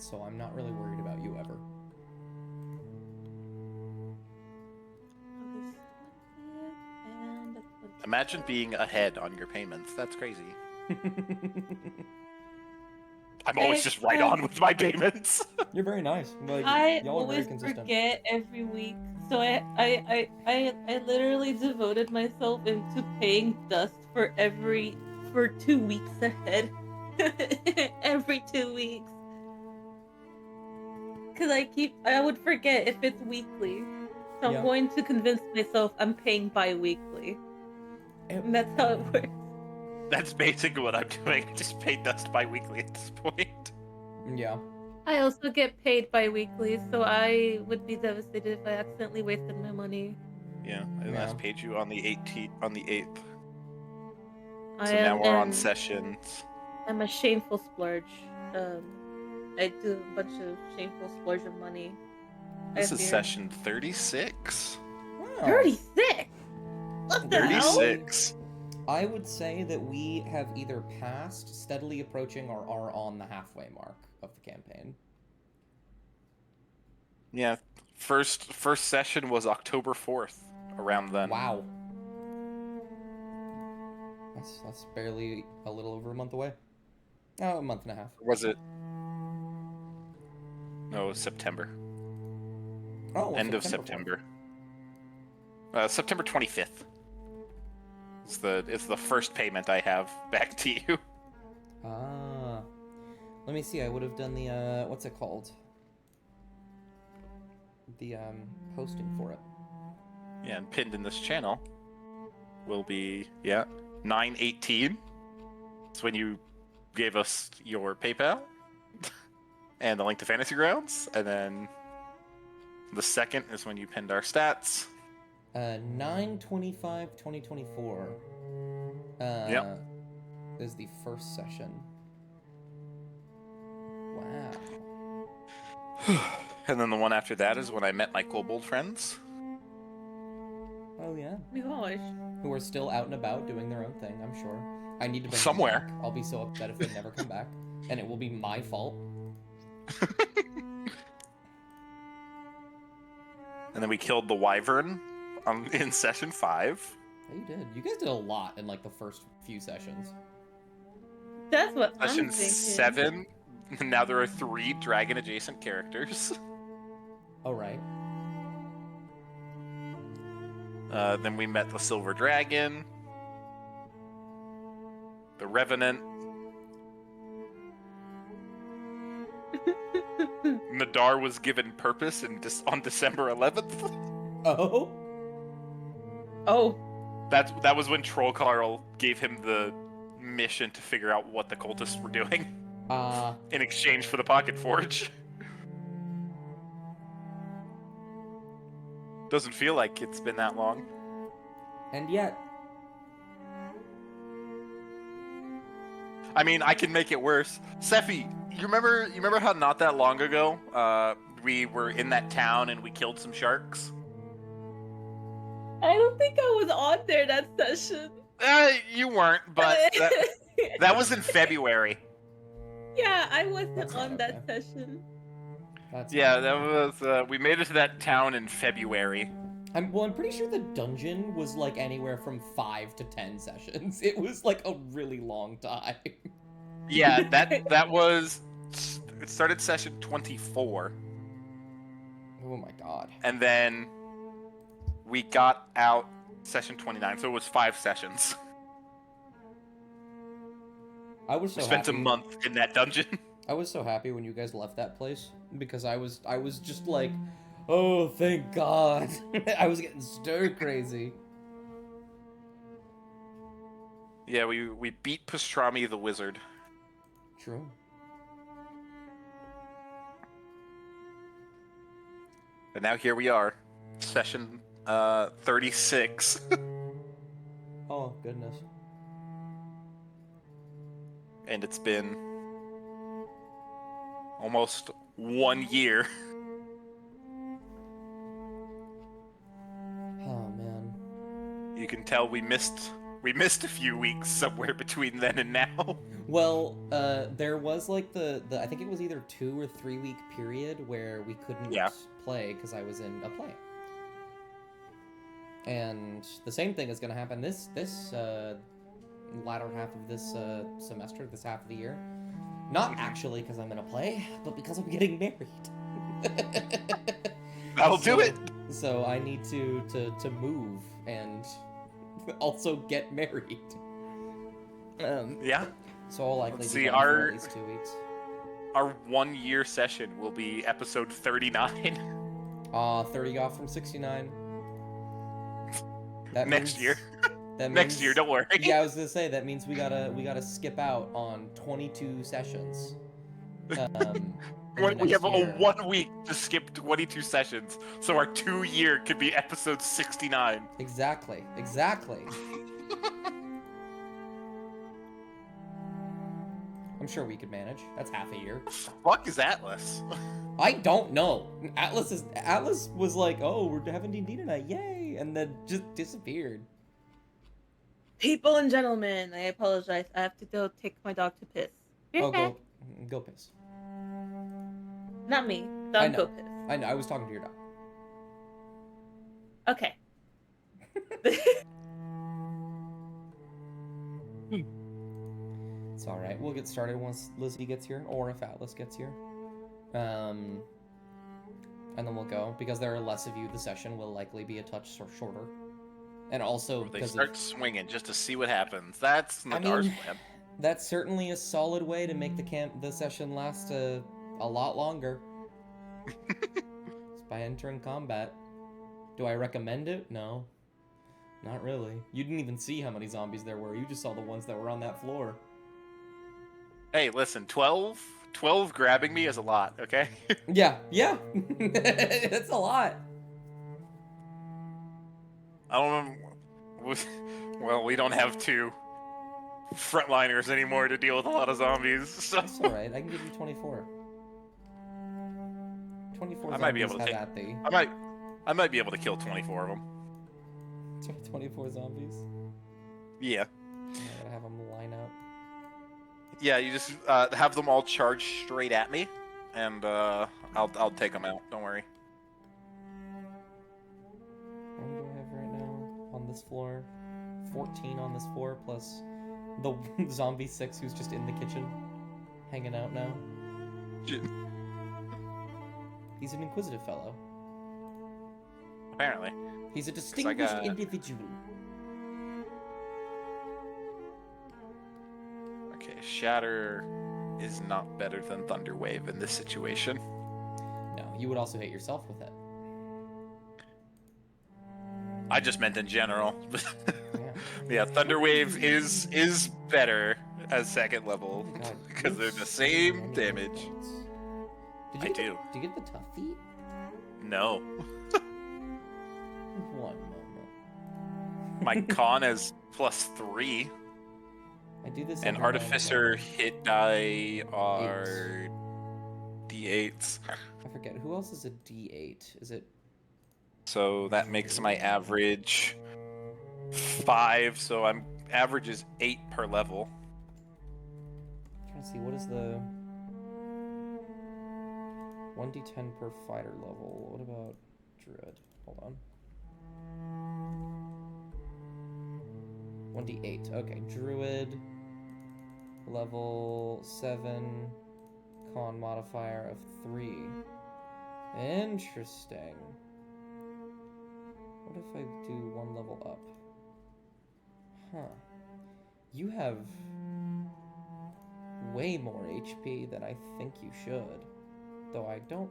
so I'm not really worried about you ever. August 20th and the 21st. Imagine being ahead on your payments. That's crazy. I'm always just right on with my payments. You're very nice. Like, I y'all are very always consistent. forget every week, so I literally devoted myself into paying dust for 2 weeks ahead, every 2 weeks, because I would forget if it's weekly, so I'm going to convince myself I'm paying bi-weekly, and that's how it works. That's basically what I'm doing. I just pay dust bi-weekly at this point. Yeah. I also get paid bi-weekly, so I would be devastated if I accidentally wasted my money. Yeah, I last paid you on the 8th. I So now we're on sessions. I'm a shameful splurge. I do a bunch of shameful splurge of money. This is session 36. Wow. 36? What the 36. I would say that we have either passed, steadily approaching, or are on the halfway mark of the campaign. Yeah, first session was October 4th, around then. Wow. That's barely a little over a month away. Oh, a month and a half. Was it? No, it was September. Oh, well, End of September. September 25th. It's the first payment I have back to you. Ah. Let me see, I would have done the, what's it called? The, posting for it. Yeah, and pinned in this channel will be, 9/18. It's when you gave us your PayPal and the link to Fantasy Grounds, and then the second is when you pinned our stats. 9/25/2024. Yep. Is the first session. Wow. And then the one after that is when I met my kobold friends. Oh yeah. Gosh. Who are still out and about doing their own thing, I'm sure. I need to bring Somewhere. them back. I'll be so upset if they never come back. And it will be my fault. And then we killed the wyvern in session 5. Yeah, you did. You guys did a lot in like the first few sessions. That's what Session I'm thinking. 7. Now there are 3 dragon adjacent characters. Oh right. Then we met the silver dragon, the revenant. Nadar was given purpose on December 11th. Oh. Oh. That was when Troll Carl gave him the mission to figure out what the cultists were doing. In exchange for the Pocket Forge. Doesn't feel like it's been that long. And yet. I mean, I can make it worse. Sephi, you remember how not that long ago, we were in that town and we killed some sharks? I don't think I was on there that session. You weren't, but that was in February. Yeah, I wasn't on that session. That was, we made it to that town in February. I'm pretty sure the dungeon was like anywhere from 5 to 10 sessions. It was like a really long time. Yeah, that was, it started session 24. Oh my god. And then we got out session 29, so it was 5 sessions. I was so we spent happy. a month in that dungeon. I was so happy when you guys left that place because I was just like, oh, thank God. I was getting stir crazy. Yeah, we beat Pastrami the wizard. True. And now here we are, session 36. Oh, goodness. And it's been almost 1 year. Oh, man. You can tell we missed We missed a few weeks somewhere between then and now. Well, there was like the I think it was either 2 or 3 week period where we couldn't Yeah. play because I was in a play. And the same thing is going to happen this latter half of this semester, this half of the year. Not actually because I'm in a play, but because I'm getting married. That'll do it. So I need to move and also get married. Yeah. So I'll likely Let's be see, gone for our- at least 2 weeks. Our 1 year session will be episode 39. 30 off from 69. That Next means- year. That Next means- year, don't worry. Yeah, I was gonna say that means we gotta skip out on 22 sessions. in the We next have year. 1 week to skip 22 sessions, so our 2 year could be episode 69. Exactly. I'm sure we could manage. That's half a year. Fuck is Atlas? I don't know. Atlas was like, oh, we're having D&D tonight, yay, and then just disappeared. People and gentlemen, I apologize. I have to go take my dog to piss. Oh, go piss. Not me. I Dog know. go piss. I know. I was talking to your dog. Okay. It's all right. We'll get started once Lizzie gets here, or if Atlas gets here. And then we'll go because there are less of you. The session will likely be a touch shorter, and also They because start swinging just to see what happens. That's Nadar's plan. that's certainly a solid way to make the session last a lot longer. It's by entering combat. Do I recommend it? No, not really. You didn't even see how many zombies there were. You just saw the ones that were on that floor. Hey, listen, 12 grabbing me is a lot, okay? Yeah, that's a lot. I don't know. Well, we don't have 2 frontliners anymore to deal with a lot of zombies, so... That's all right. I can give you 24. 24 I might be able zombies to have take- at thee. I might be able to kill 24 of them. 24 zombies. Yeah. I gotta have them line up. Yeah, you just have them all charge straight at me, and I'll take them out. Don't worry. How many do I have right now on this floor? 14 on this floor, plus the zombie 6 who's just in the kitchen, hanging out now. Shit. He's an inquisitive fellow. Apparently. He's a distinguished got- individual. Okay, Shatter is not better than Thunderwave in this situation. No, you would also hate yourself with it. I just meant in general. Yeah. Yeah, Thunderwave is better as second level Oh God, because you they're have the so same many damage. points. I Did do. you get the tough feet? No, One moment. my con is +3, I do this. and every now Artificer and hit die are D8s. again. I forget who else is a D8. Is it? So that makes my average 5. So I'm average is 8 per level. I'm trying to see what is the 1d10 per fighter level. What about Druid? Hold on. 1d8. Okay, Druid level 7, con modifier of 3. Interesting. What if I do 1 level up? Huh. You have way more HP than I think you should. Though I don't.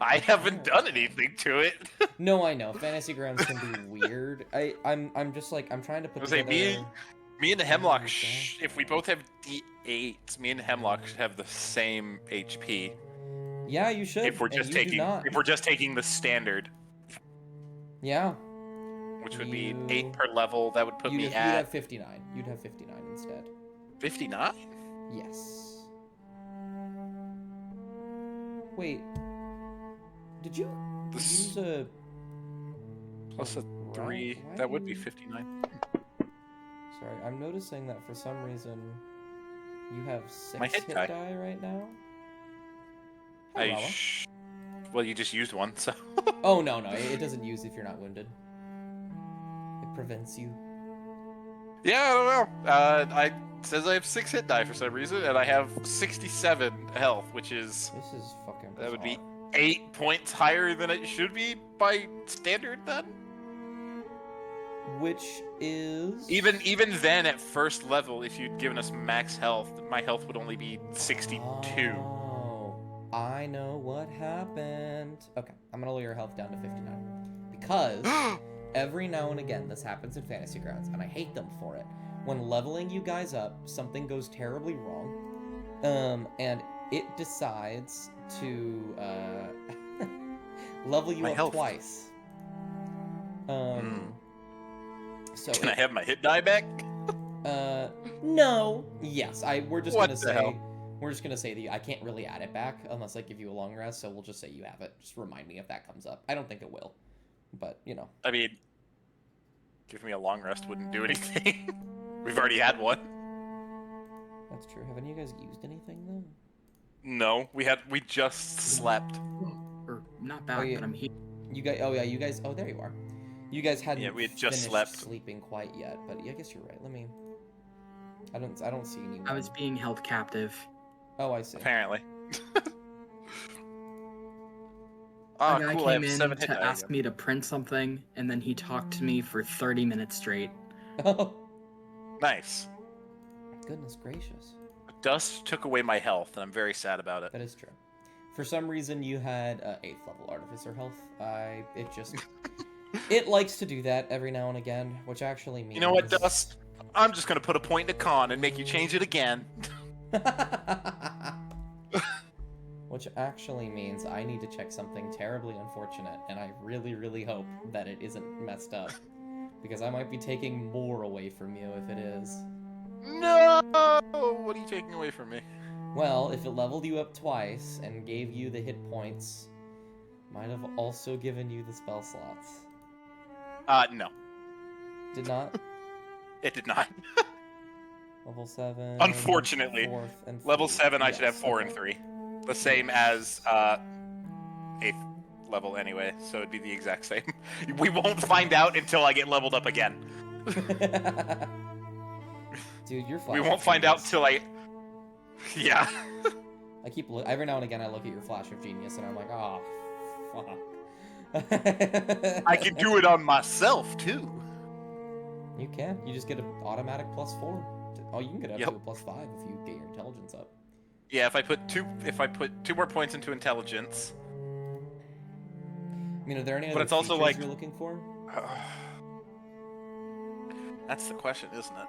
I haven't done anything to it. No, I know. Fantasy Grounds can be weird. I'm just like I'm trying to put I was like, together. Me and Hemlock, Okay. if we both have D8s, me and Hemlock should have the same HP. Yeah, you should. If we're and just you do taking, not. if we're just taking the standard, Yeah. which would be You- 8 per level, that would put me You'd at have 59. You'd have 59 instead. 59. Yes. Wait. Did you This use a plus a route? 3, Why that do would be you- 59. Sorry, I'm noticing that for some reason you have 6 My hit die. die right now. Hi, I Lala. Well, you just used one, so. Oh, no, it doesn't use if you're not wounded. It prevents you. Yeah, I don't know. It says I have 6 hit die for some reason, and I have 67 health, which is This is fucking bizarre. that would be 8 points higher than it should be by standard. Then Which is... even then, at first level, if you'd given us max health, my health would only be 62. Oh, I know what happened. Okay, I'm gonna lower your health down to 59. Because every now and again, this happens in Fantasy Grounds, and I hate them for it. When leveling you guys up, something goes terribly wrong, and it decides to level you My up health. twice. So Can I have my hit die back? No. Yes, we're just What gonna the say hell? we're just gonna say that I can't really add it back unless I give you a long rest. So we'll just say you have it. Just remind me if that comes up. I don't think it will, but you know. I mean, give me a long rest wouldn't do anything. We've already had one. That's true. Haven't you guys used anything though? No, we just slept. Or not back, yeah. but I'm here. You guys. Oh yeah, you guys. Oh, there you are. You guys hadn't Yeah, we had just finished slept. sleeping quite yet, but yeah, I guess you're right. Let me. I don't see anyone. I was being held captive. Oh, I see. Apparently. A Oh, guy cool. I have came in 7 hit to die ask again. me to print something, and then he talked to me for 30 minutes straight. Oh, Nice. goodness gracious. Dust took away my health, and I'm very sad about it. That is true. For some reason, you had 8th level Artificer health. It just... it likes to do that every now and again, which actually means... You know what, Dust? I'm just gonna put a point in a con and make you change it again. Which actually means I need to check something terribly unfortunate, and I really, really hope that it isn't messed up. Because I might be taking more away from you if it is. No! What are you taking away from me? Well, if it leveled you up twice and gave you the hit points, might have also given you the spell slots. No. Did not? It did not. Level 7... Unfortunately. 4th and Level 3. 7, I should have Yes, 4 okay. and 3. The same as 8th level anyway, so it'd be the exact same. We won't find out until I get leveled up again. Dude, you're We won't find out till I... Yeah. I keep every now and again I look at your flash of genius and I'm like, oh, fuck. I can do it on myself, too. You can. You just get an automatic +4. Oh, you can get up Yep. to a +5 if you get your intelligence up. Yeah, if I put two more points into intelligence. I mean, are there any But other it's also features like- you're looking for? That's the question, isn't it?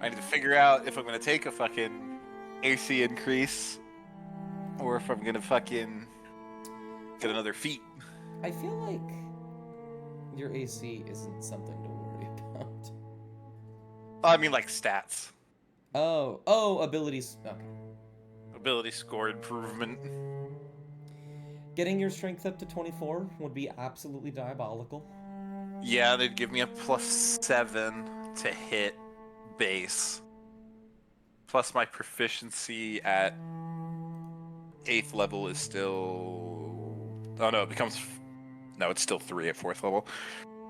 I need to figure out if I'm gonna take a fucking AC increase, or if I'm gonna fucking get another feat. I feel like your AC isn't something to worry about. I mean, like stats, Oh, abilities. Okay. ability score improvement. Getting your strength up to 24 would be absolutely diabolical. Yeah, they'd give me a +7 to hit base, plus my proficiency at 8th level is still. Oh no, it becomes. No, it's still 3 at 4th level.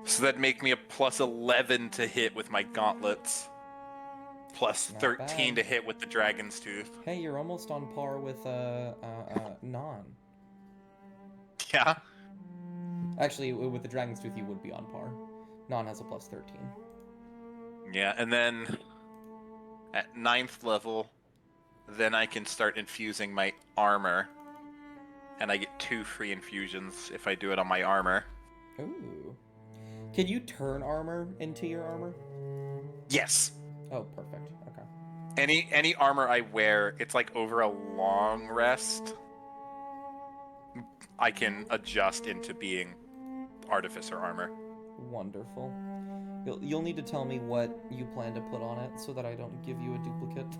So that'd make me a +11 to hit with my gauntlets. Plus Not 13 bad. to hit with the Dragon's Tooth. Hey, you're almost on par with Non. Yeah. Actually, with the Dragon's Tooth, you would be on par. Non has a +13. Yeah, and then at 9th level, then I can start infusing my armor. And I get 2 free infusions if I do it on my armor. Ooh. Can you turn armor into your armor? Yes. Oh, perfect. Okay. Any armor I wear, it's like over a long rest, I can adjust into being artificer armor. Wonderful. You'll need to tell me what you plan to put on it so that I don't give you a duplicate.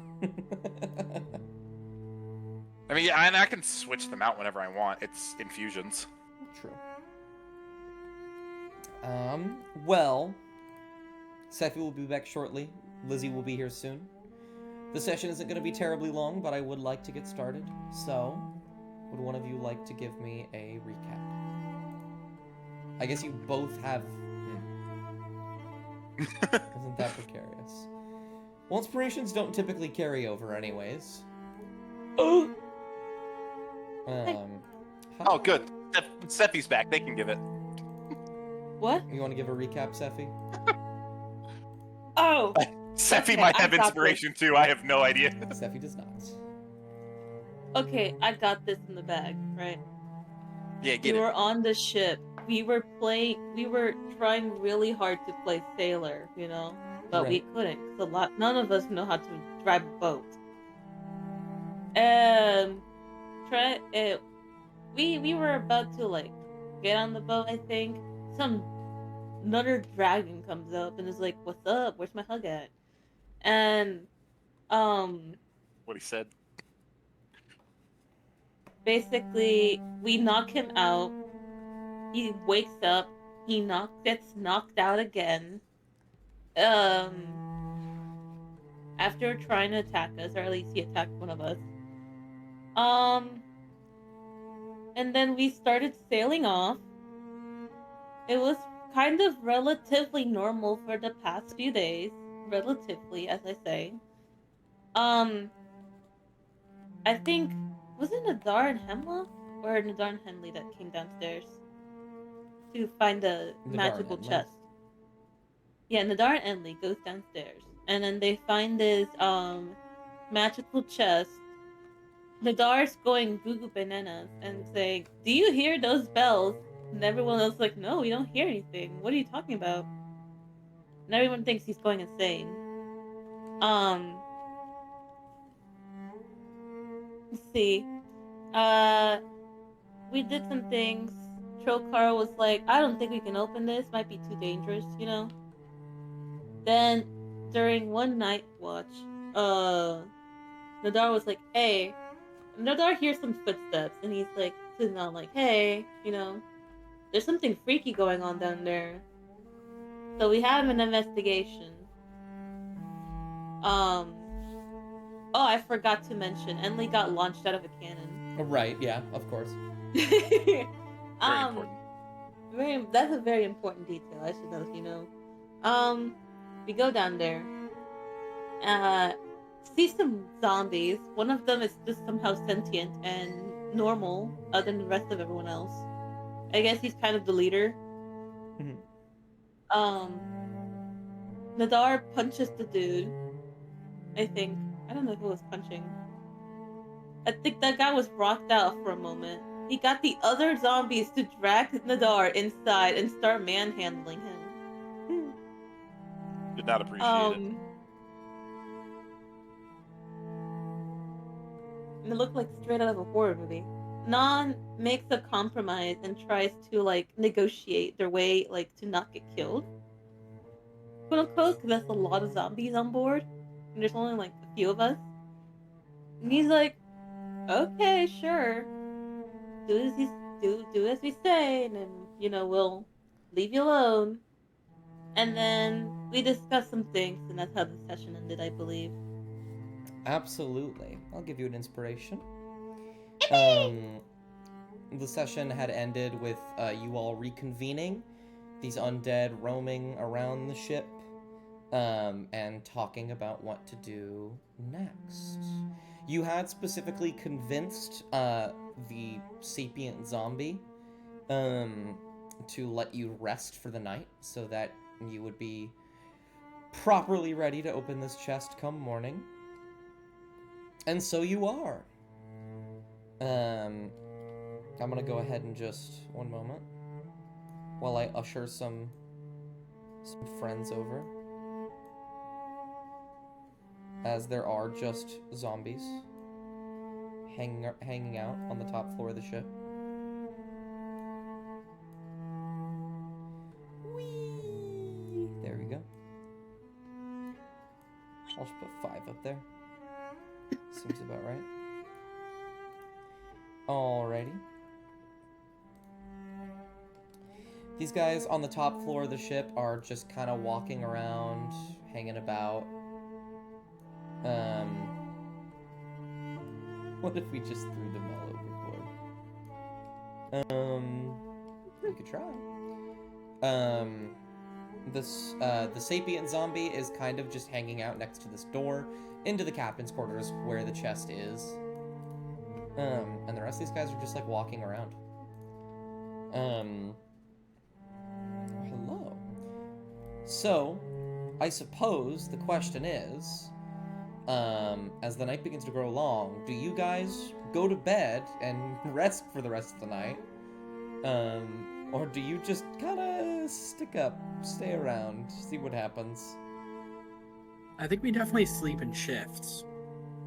I mean, yeah, and I can switch them out whenever I want. It's infusions. True. Well, Sephi will be back shortly. Lizzie will be here soon. The session isn't going to be terribly long, but I would like to get started. So, would one of you like to give me a recap? I guess you both have... Isn't that precarious? Well, inspirations don't typically carry over anyways. Oh, Oh, good. Sephi's back. They can give it. what? You want to give a recap, Sephi? Oh, Sephi Okay, might I have got inspiration too. I have no idea. Sephi does not. okay. I got this in the bag, right? Yeah, We get it. were on the ship. We were trying really hard to play sailor, you know, but we Right. couldn't. None of us know how to drive a boat. We were about to like get on the boat. I think another dragon comes up and is like, "What's up? Where's my hug at?" And What he said. basically we knock him out. He wakes up. Gets knocked out again. After trying to attack us, or at least he attacked one of us. And then we started sailing off. It was kind of relatively normal for the past few days. Relatively, as I say. I think, was it Nadar and Hemlock? Or Nadar and Henley that came downstairs to find the Nadar and magical Henley. chest? Yeah, Nadar and Enley goes downstairs. And then they find this, magical chest. Nadar's going goo goo bananas and saying, "Do you hear those bells?" And everyone else is like, "No, we don't hear anything. What are you talking about?" And everyone thinks he's going insane. Let's see. We did some things. Trokar was like, "I don't think we can open this. Might be too dangerous, you know." Then, during one night watch, Nadar was like, "Hey." Nadar hears some footsteps, and he's like, sitting on like, "Hey, you know, there's something freaky going on down there." So we have an investigation. Oh, I forgot to mention, Enley got launched out of a cannon. Right, yeah, of course. Very important. That's a very important detail. I should know if you know. We go down there. See some zombies. One of them is just somehow sentient and normal, other than the rest of everyone else. I guess he's kind of the leader. Nadar punches the dude. I think. I don't know who was punching. I think that guy was rocked out for a moment. He got the other zombies to drag Nadar inside and start manhandling him. Did not appreciate it. And it looked like straight out of a horror movie. Nan makes a compromise and tries to like negotiate their way like to not get killed, quote unquote, because that's a lot of zombies on board, and there's only like a few of us. And he's like, "Okay, sure, do as we say, and then you know we'll leave you alone." And then we discuss some things, and that's how the session ended, I believe. Absolutely. I'll give you an inspiration. The session had ended with you all reconvening, these undead roaming around the ship, and talking about what to do next. You had specifically convinced the sapient zombie to let you rest for the night so that you would be properly ready to open this chest come morning. And so you are. I'm gonna go ahead and just one moment while I usher some friends over, as there are just zombies hanging out on the top floor of the ship. Whee! There we go. I'll just put 5 up there. Seems about right. Alrighty. These guys on the top floor of the ship are just kind of walking around, hanging about. What if we just threw them all overboard? You could try. The sapient zombie is kind of just hanging out next to this door into the captain's quarters where the chest is. And the rest of these guys are just like walking around. Hello. So, I suppose the question is, as the night begins to grow long, do you guys go to bed and rest for the rest of the night? Or do you just kind of stick up, stay around, see what happens? I think we definitely sleep in shifts.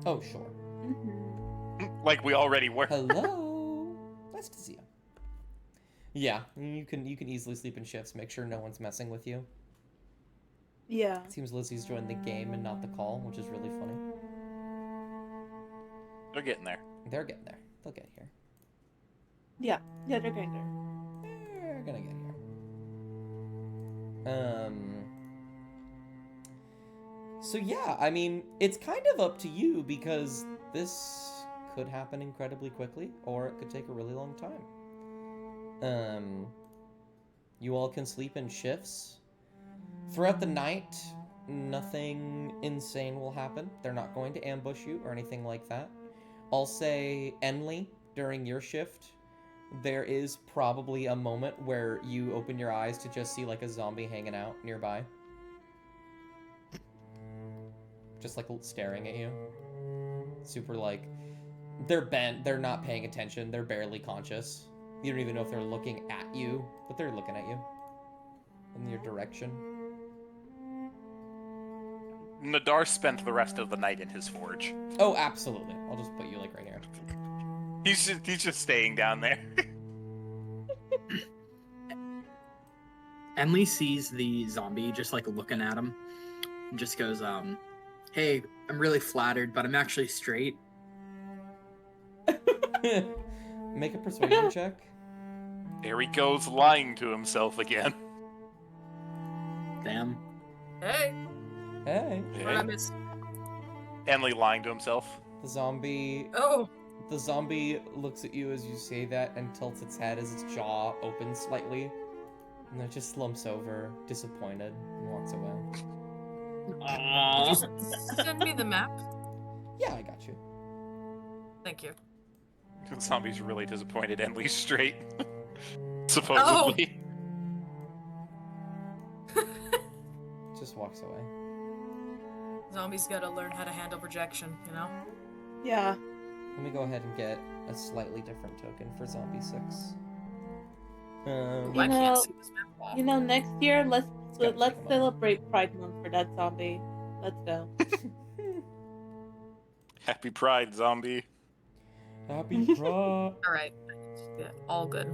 Oh, sure. Like we already were. Hello. Nice to see you. Yeah, you can easily sleep in shifts. Make sure no one's messing with you. Yeah. It seems Lizzie's joined the game and not the call, which is really funny. They're getting there. They're getting there. They'll get here. Yeah, they're getting there. They're gonna get here. So yeah, I mean, it's kind of up to you because this could happen incredibly quickly, or it could take a really long time. You all can sleep in shifts. Throughout the night, nothing insane will happen. They're not going to ambush you or anything like that. I'll say, Enley, during your shift, there is probably a moment where you open your eyes to just see like a zombie hanging out nearby. Just like staring at you. Super like, they're bent, they're not paying attention, they're barely conscious. You don't even know if they're looking at you, but they're looking at you. In your direction. Nadar spent the rest of the night in his forge. Oh, absolutely. I'll just put you like right here. He's just staying down there. Enley sees the zombie just like looking at him and just goes, hey, I'm really flattered, but I'm actually straight. Make a persuasion check. There he goes, lying to himself again. Damn. Hey, Hey. what I missed? Enley lying to himself. The zombie Oh, looks at you as you say that and tilts its head as its jaw opens slightly. And then it just slumps over, disappointed, and walks away. did you send me the map? Yeah, I got you. Thank you. The zombie's really disappointed. Enley's straight. Supposedly. Just walks away. Zombies gotta learn how to handle rejection, you know? Yeah. Let me go ahead and get a slightly different token for Zombie 6. Ooh, You I know- can't see this map. You know, next year let's gotta let's take 'em up. celebrate Pride Month for that zombie. Let's go. Happy Pride, zombie. Happy Pride. Alright. Yeah, all good.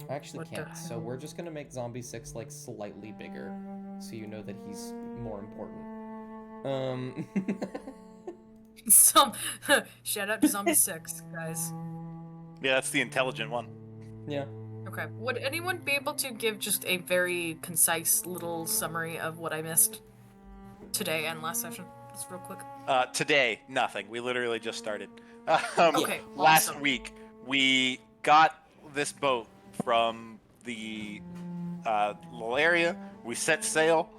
I actually What the can't, so hell? we're just gonna make Zombie 6 like slightly bigger, so you know that he's more important. Some shout out to Zombie 6, guys. Yeah, that's the intelligent one. Yeah. Okay. Would anyone be able to give just a very concise little summary of what I missed today and last session? Just real quick. Today, nothing. We literally just started. Okay, Last awesome. week, we got this boat from the little area. We set sail.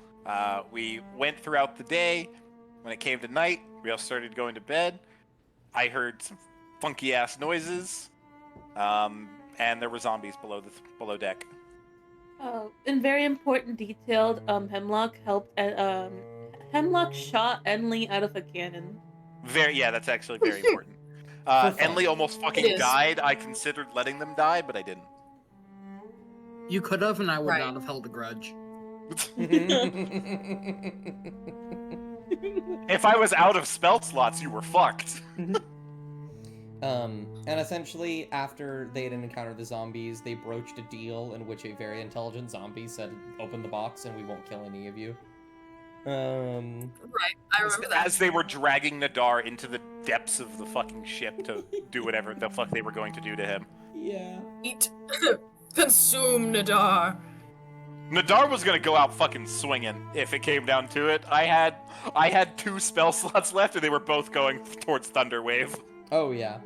We went throughout the day. When it came to night, we all started going to bed. I heard some funky ass noises, and there were zombies below deck. In very important detail, Hemlock helped. Hemlock shot Enley out of a cannon. That's actually very important. For fun. Enley almost fucking It is. died. I considered letting them die, but I didn't. You could have, and I would Right. not have held a grudge. If I was out of spell slots, you were fucked. And essentially, after they had encountered the zombies, they broached a deal in which a very intelligent zombie said, "Open the box, and we won't kill any of you." Right. I remember that. As they were dragging Nadar into the depths of the fucking ship to do whatever the fuck they were going to do to him. Yeah. Eat. Consume Nadar. Nadar was gonna go out fucking swinging if it came down to it. I had 2 spell slots left, and they were both going towards Thunderwave. Oh, yeah.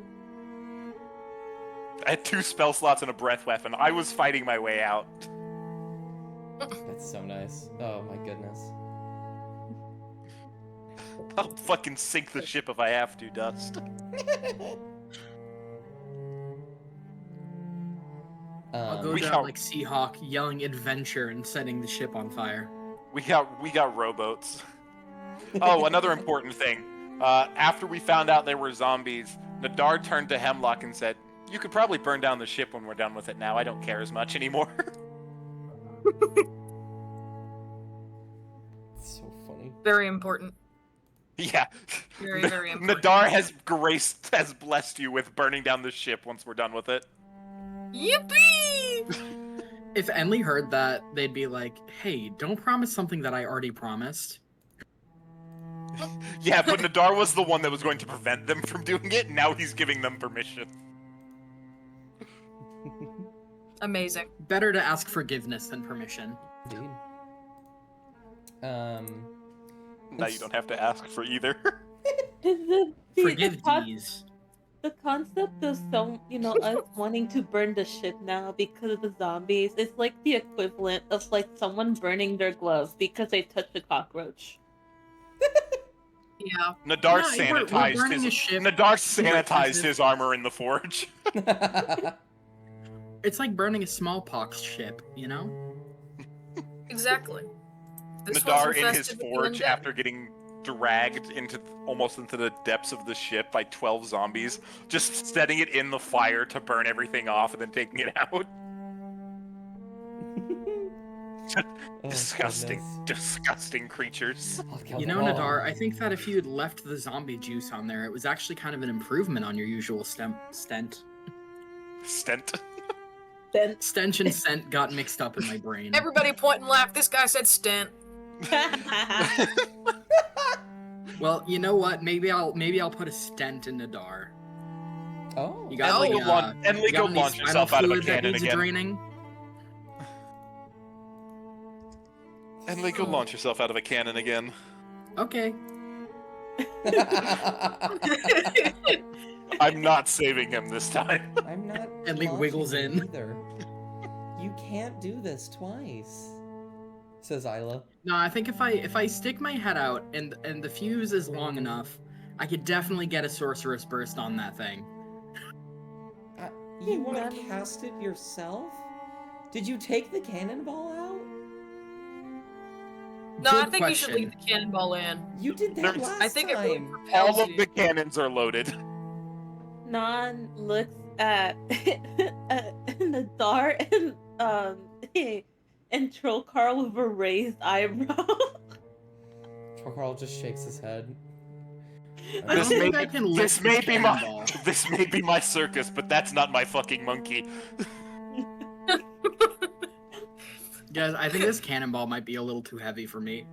I had 2 spell slots and a breath weapon. I was fighting my way out. That's so nice. Oh, my goodness. I'll fucking sink the ship if I have to, Dust. I'll go we down got- like Seahawk, yelling adventure and setting the ship on fire. We got rowboats. Oh, another important thing. After we found out there were zombies, Nadar turned to Hemlock and said, "You could probably burn down the ship when we're done with it now. I don't care as much anymore." It's so funny. Very important. Yeah. Very, very important. Nadar has blessed you with burning down the ship once we're done with it. Yippee! If Enly heard that, they'd be like, "Hey, don't promise something that I already promised." Yeah, but Nadar was the one that was going to prevent them from doing it. Now he's giving them permission. Amazing. Better to ask forgiveness than permission. Indeed. Now you don't have to ask for either. Forgive these. The concept of us wanting to burn the ship now because of the zombies is like the equivalent of like someone burning their gloves because they touched a cockroach. Yeah. Nadar No, we're sanitized burning a his ship. Nadar sanitized his armor in the forge. It's like burning a smallpox ship, you know? Exactly. This Nadar one's in his infested with forge the undead. after getting dragged almost into the depths of the ship by 12 zombies, just setting it in the fire to burn everything off and then taking it out. Oh, Disgusting, goodness. disgusting creatures. I'll kill You them know, all. Nadar, I think that if you had left the zombie juice on there, it was actually kind of an improvement on your usual stent. Stent. Then Stench and scent got mixed up in my brain. Everybody point and laugh. This guy said stent. Well, you know what? Maybe I'll put a stent in Nadar. Oh. You got Oh. like Go you got go any launch spinal yourself out of a fluid that cannon needs again. draining? And go launch yourself out of a cannon again. Okay. I'm not saving him this time. I'm not. And Lee launching wiggles them in. Either. You can't do this twice, says Isla. No, I think if I stick my head out and the fuse is long enough, I could definitely get a sorceress burst on that thing. You want to cast it yourself? Did you take the cannonball out? No, I Good think you should question. leave the cannonball in. You did that There's- last I think it really time. propels All of you. the cannons are loaded. Nan looks at Nadar and Troll Carl with a raised eyebrow. Carl just shakes his head. I don't think I can this lift may the be cannonball. this may be my circus, but that's not my fucking monkey. Guys, I think this cannonball might be a little too heavy for me.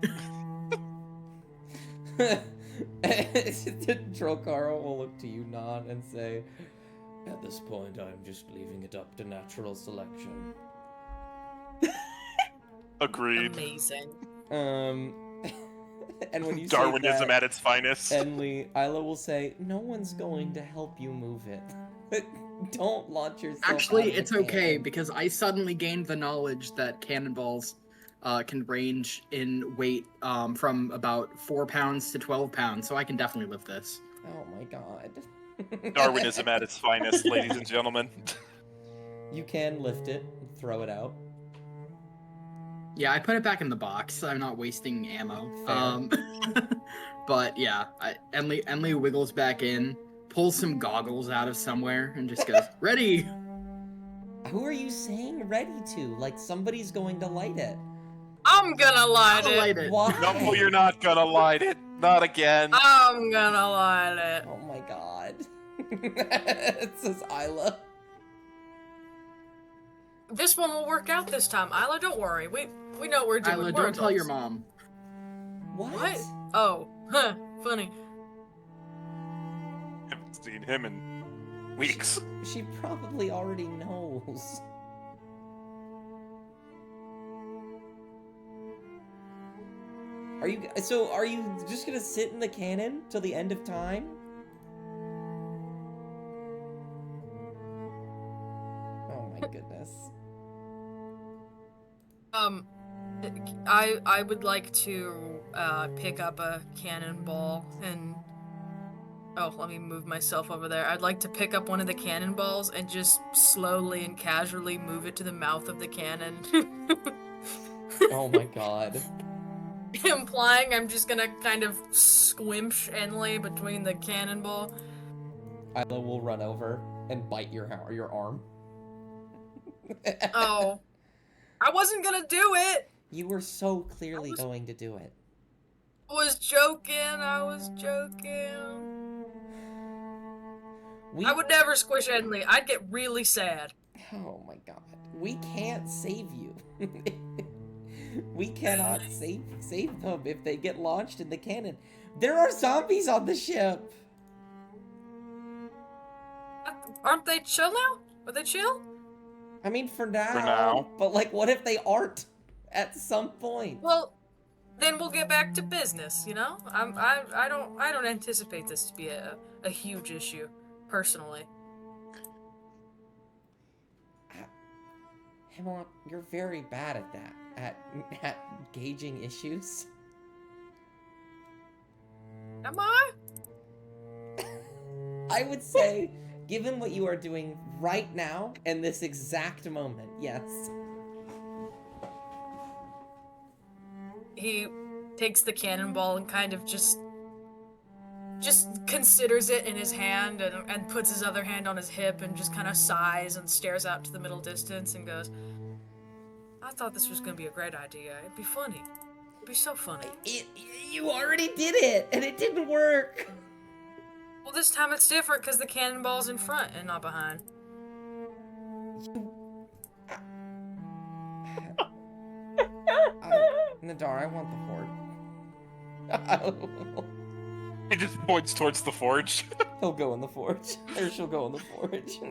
Troll Carl will look to you, Nan, and say, "At this point, I'm just leaving it up to natural selection." Agreed. Amazing. And when you Darwinism say that, at its finest. Enly, Isla will say, "No one's going to help you move it. Don't launch yourself." Actually, out of it's the okay cannon." because I suddenly gained the knowledge that cannonballs can range in weight from about 4 pounds to 12 pounds, so I can definitely lift this. Oh my god. Darwinism at its finest, ladies and gentlemen. You can lift it, and throw it out. Yeah, I put it back in the box. I'm not wasting ammo. Fair. But yeah, Enly wiggles back in, pulls some goggles out of somewhere, and just goes, "Ready!" Who are you saying ready to? Like somebody's going to light it. I'm gonna light I'll it. light it. Why? No, you're not gonna light it. Not again. I'm gonna light it. Oh my god. It says Isla. This one will work out this time. Isla, don't worry. We know what we're doing. Isla, We're don't tell your adults. mom. What? Oh, huh. Funny. Haven't seen him in weeks. She probably already knows. Are you just gonna sit in the cannon till the end of time? Oh my goodness. I would like to pick up a cannonball and let me move myself over there. I'd like to pick up one of the cannonballs and just slowly and casually move it to the mouth of the cannon. Oh my god. Implying I'm just gonna kind of squimsh Enley between the cannonball. Isla will run over and bite your arm. Oh. I wasn't gonna do it! You were so clearly going to do it. I was joking. I would never squish Enley. I'd get really sad. Oh my god. We can't save you. We cannot save them if they get launched in the cannon. There are zombies on the ship. Aren't they chill now? Are they chill? I mean, for now. For now. But like, what if they aren't at some point? Well, then we'll get back to business. You know, I don't anticipate this to be a huge issue, personally. Hemlock, you're very bad at that. At gauging issues. Am I? I would say, given what you are doing right now, in this exact moment, yes. He takes the cannonball and kind of just considers it in his hand and puts his other hand on his hip and just kind of sighs and stares out to the middle distance and goes, I thought this was going to be a great idea. It'd be funny. It'd be so funny. You already did it, and it didn't work. Well, this time it's different because the cannonball's in front and not behind. Nadar, I want the horde. He just points towards the forge. He'll go in the forge. Or she'll go in the forge.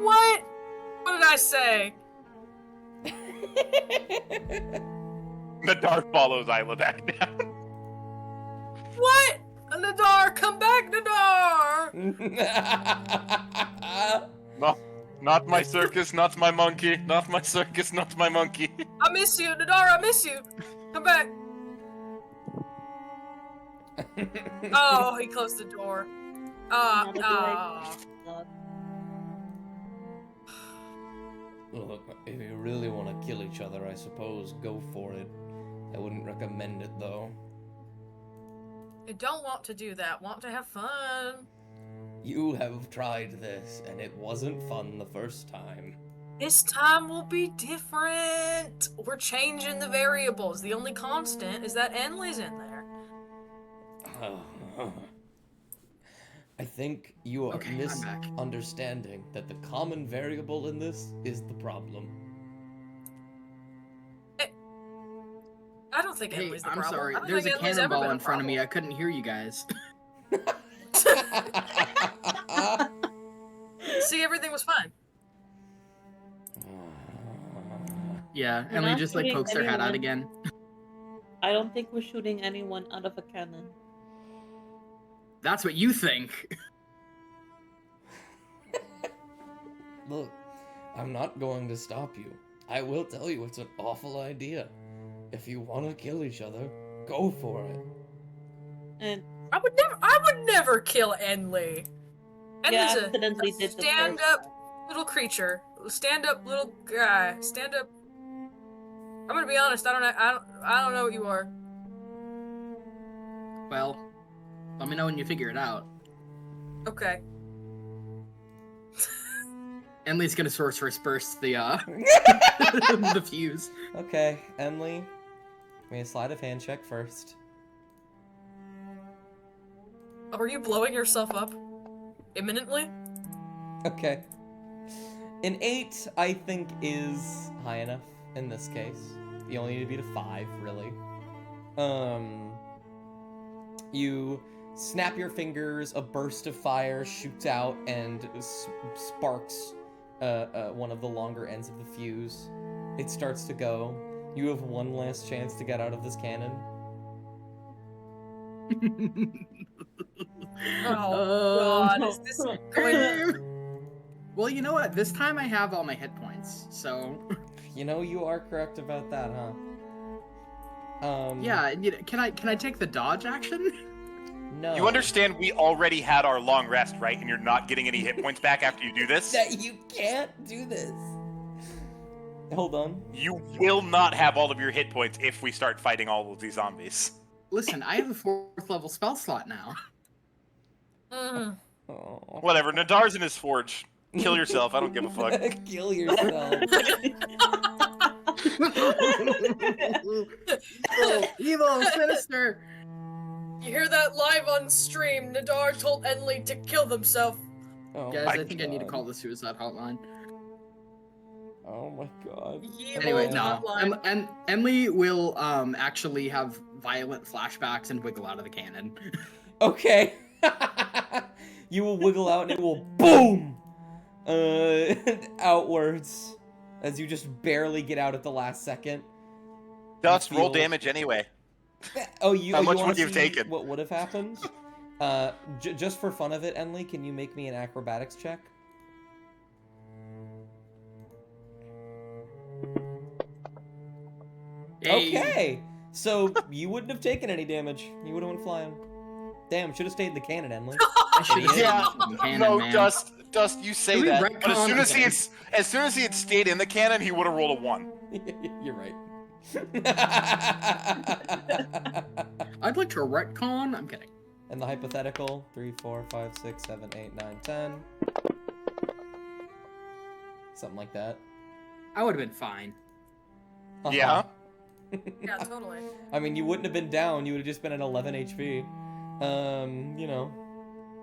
What? What did I say? Nadar follows Isla back down. What? Nadar, come back, Nadar! No, not my circus, not my monkey. Not my circus, not my monkey. I miss you, Nadar, I miss you. Come back. Oh, he closed the door. Look, if you really want to kill each other, I suppose go for it. I wouldn't recommend it, though. I don't want to do that. Want to have fun. You have tried this, and it wasn't fun the first time. This time will be different. We're changing the variables. The only constant is that Enley's in there. I think you are misunderstanding that the common variable in this is the problem. I don't think Enley's the problem. I'm sorry. I don't There's a think Enley's ever cannonball been a in front of me. problem. I couldn't hear you guys. See, everything was fine. Yeah, We're Emily not just like shooting pokes her head out anyone. again. I don't think we're shooting anyone out of a cannon. That's what you think. Look, I'm not going to stop you. I will tell you it's an awful idea. If you want to kill each other, go for it. And I would never kill Enley. yeah, Enley's accidentally a did the stand-up first little creature. Stand-up little guy. Stand-up. I'm gonna be honest. I don't know what you are. Well, let me know when you figure it out. Okay. Emily's gonna sorceress burst the the fuse. Okay, Emily, give me a sleight of hand check first. Are you blowing yourself up imminently? Okay. An 8, I think, is high enough in this case. You only need to beat a 5, really. You snap your fingers, a burst of fire shoots out and sparks one of the longer ends of the fuse. It starts to go. You have one last chance to get out of this cannon. Oh God, is this going? Well, you know what? This time I have all my hit points, so You know, you are correct about that, huh? yeah. Can I take the dodge action? No. You understand we already had our long rest, right? And you're not getting any hit points back after you do this? that you can't do this. Hold on. You will not have all of your hit points if we start fighting all of these zombies. Listen, I have a 4th level spell slot now. Mm. Oh. Whatever, Nadar's in his forge. Kill yourself, I don't give a fuck. Kill yourself. Evil, sinister. You hear that live on stream? Nadar told Enlil to kill themselves. Oh Guys, my I think I need to God. call the suicide hotline. Oh my God. Anyway, no. Hotline. And Emily will actually have violent flashbacks and wiggle out of the cannon. Okay. You will wiggle out and it will boom outwards as you just barely get out at the last second. Dust, roll feel- damage anyway. Oh, you. How you much wanna would you have see taken? What would have happened? Just for fun of it, Enlil, can you make me an acrobatics check? Okay, so you wouldn't have taken any damage. You would have went flying. Damn, should have stayed in the cannon, Enlil. I should have Yeah, the cannon, No, man. Dust, you say Can we that. But retcon again? as soon as he had stayed in the cannon, he would have rolled a 1. You're right. I'd like to retcon. I'm kidding. And the hypothetical 3, 4, 5, 6, 7, 8, 9, 10. Something like that. I would have been fine. Uh-huh. Yeah? Yeah, totally. I mean, you wouldn't have been down. You would have just been at 11 HP. You know,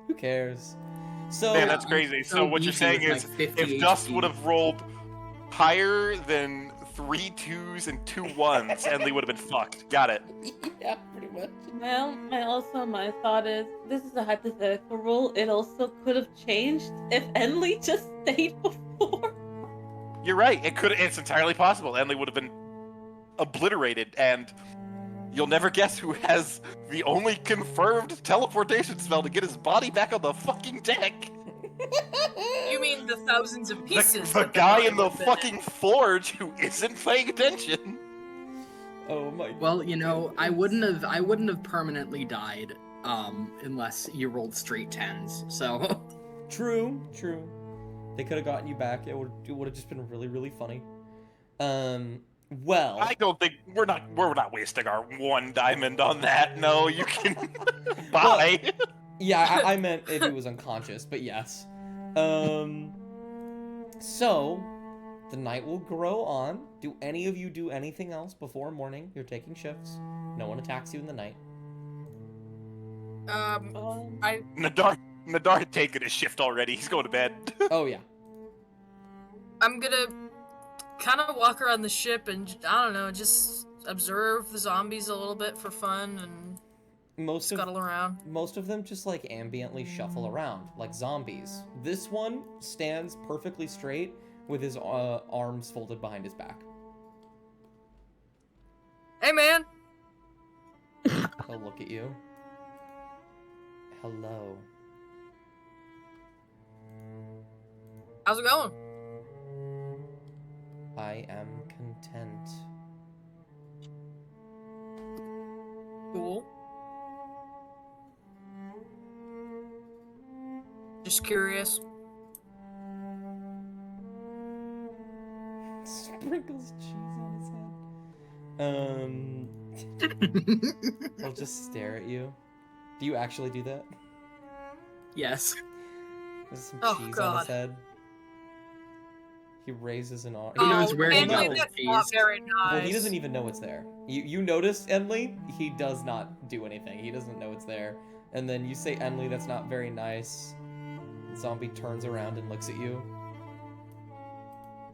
who cares? So Man, that's crazy. So what you're beefy saying with is, my 50 if Dust HP. would have rolled higher than 3 2s and 2 1s, Enlil would have been fucked. Got it. yeah, pretty much. Well, my thought is, this is a hypothetical rule. It also could have changed if Enlil just stayed before. You're right. It's entirely possible. Enlil would have been obliterated, and you'll never guess who has the only confirmed teleportation spell to get his body back on the fucking deck. You mean the thousands of pieces? The that guy body in the would've been fucking forge who isn't paying attention. Oh my. Well, you know, I wouldn't have permanently died unless you rolled straight 10s. So True. They could have gotten you back. It would have just been really, really funny. Well. I don't think we're not wasting our 1 diamond on that. No, you can buy. Yeah, I meant if he was unconscious, but yes. So, the night will grow on. Do any of you do anything else before morning? You're taking shifts. No one attacks you in the night. Nadar had taken his shift already. He's going to bed. Oh, yeah. I'm gonna kind of walk around the ship and I don't know, just observe the zombies a little bit for fun and scuttle around. Most of them just like ambiently shuffle around, like zombies. This one stands perfectly straight with his arms folded behind his back. Hey man, He'll look at you. Hello. how's it going? I am content. Cool. Just curious. Sprinkles cheese on his head. He'll just stare at you. Do you actually do that? yes. There's some Oh, cheese on his God. head. He raises an arm. He knows where he Enlil, goes, that's please. not very nice. Well, he doesn't even know it's there. You notice Enlil? He does not do anything. He doesn't know it's there. And then you say, Enlil, that's not very nice. Zombie turns around and looks at you.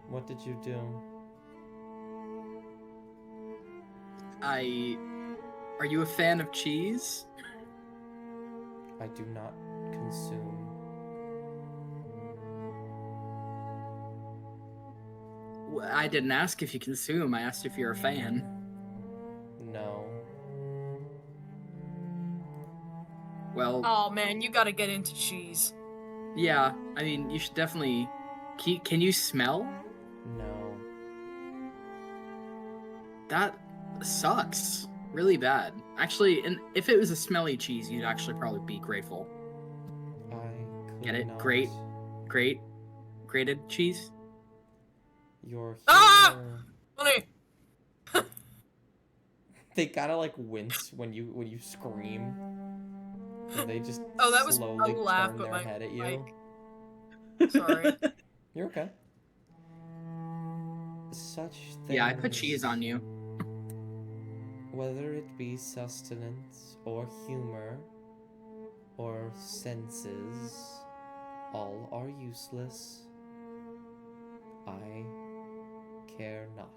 What did you do? Are you a fan of cheese? I do not consume. I didn't ask if you consume. I asked if you're a fan. No. Well, Oh man, you gotta get into cheese. yeah. I mean, you should definitely. Can you smell? No. That sucks. Really bad. Actually, and if it was a smelly cheese, you'd actually probably be grateful. I could Get it? not. Great. Grated cheese? Your Ah! humor. Funny. They kind of like wince when you scream. And they just Oh, that was slowly a laugh, turn but their my head at you. mic. Sorry. You're okay. Such things. Yeah, I put cheese on you. Whether it be sustenance or humor or senses, all are useless. I care not.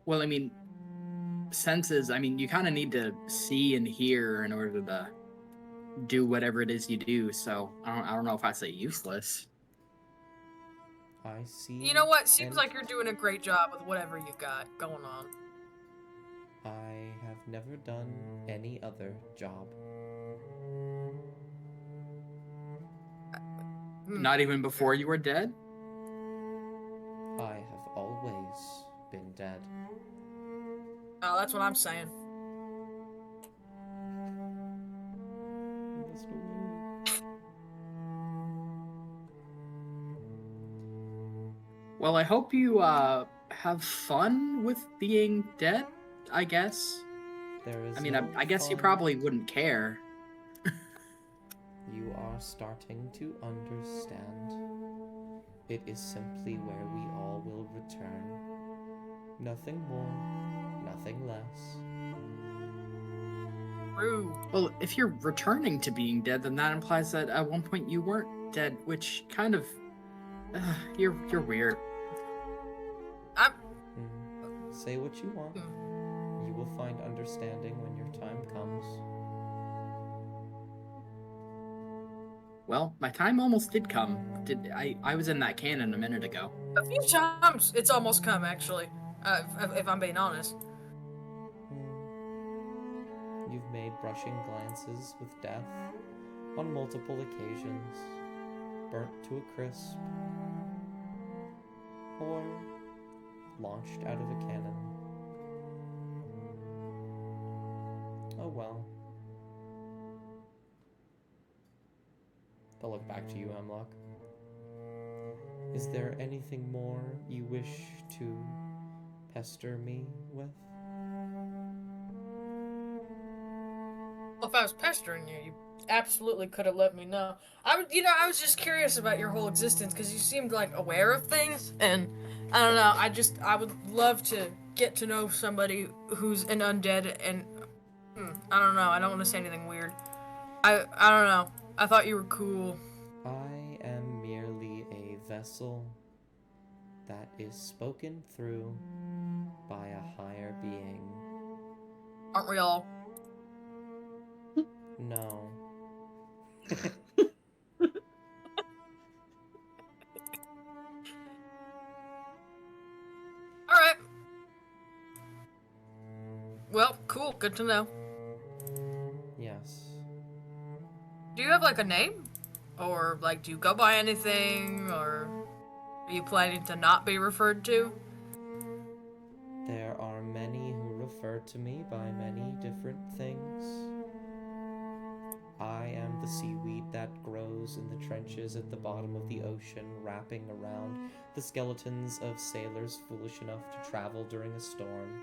Well, I mean, senses, I mean, you kind of need to see and hear in order to do whatever it is you do, so I don't know if I say useless. I see. You know what? Seems and like you're doing a great job with whatever you got going on. I have never done any other job. Not even before you were dead? I have always been dead. Oh, that's what I'm saying. Well, I hope you have fun with being dead, I guess. There is I mean, no I guess you fun. probably wouldn't care. You are starting to understand. It is simply where we all will return. Nothing more, nothing less. Rude. Well, if you're returning to being dead, then that implies that at one point you weren't dead, which kind of you're weird. I'm. Say what you want. You will find understanding when your time comes. Well, my time almost did come. I was in that cannon a minute ago. A few times it's almost come, actually. If I'm being honest. You've made brushing glances with death on multiple occasions, burnt to a crisp, or launched out of a cannon. Oh well. They'll look back to you, Hemlock. Is there anything more you wish to pester me with? Well, if I was pestering you, you absolutely could have let me know. I was just curious about your whole existence because you seemed like aware of things, and I don't know. I would love to get to know somebody who's an undead, and I don't know. I don't want to say anything weird. I don't know. I thought you were cool. I am merely a vessel that is spoken through by a higher being. Aren't we all? No. Alright. Well, cool. Good to know. Yes. Do you have, like, a name? Or, like, do you go by anything? Or are you planning to not be referred to? There are many who refer to me by many different things. I am the seaweed that grows in the trenches at the bottom of the ocean, wrapping around the skeletons of sailors foolish enough to travel during a storm.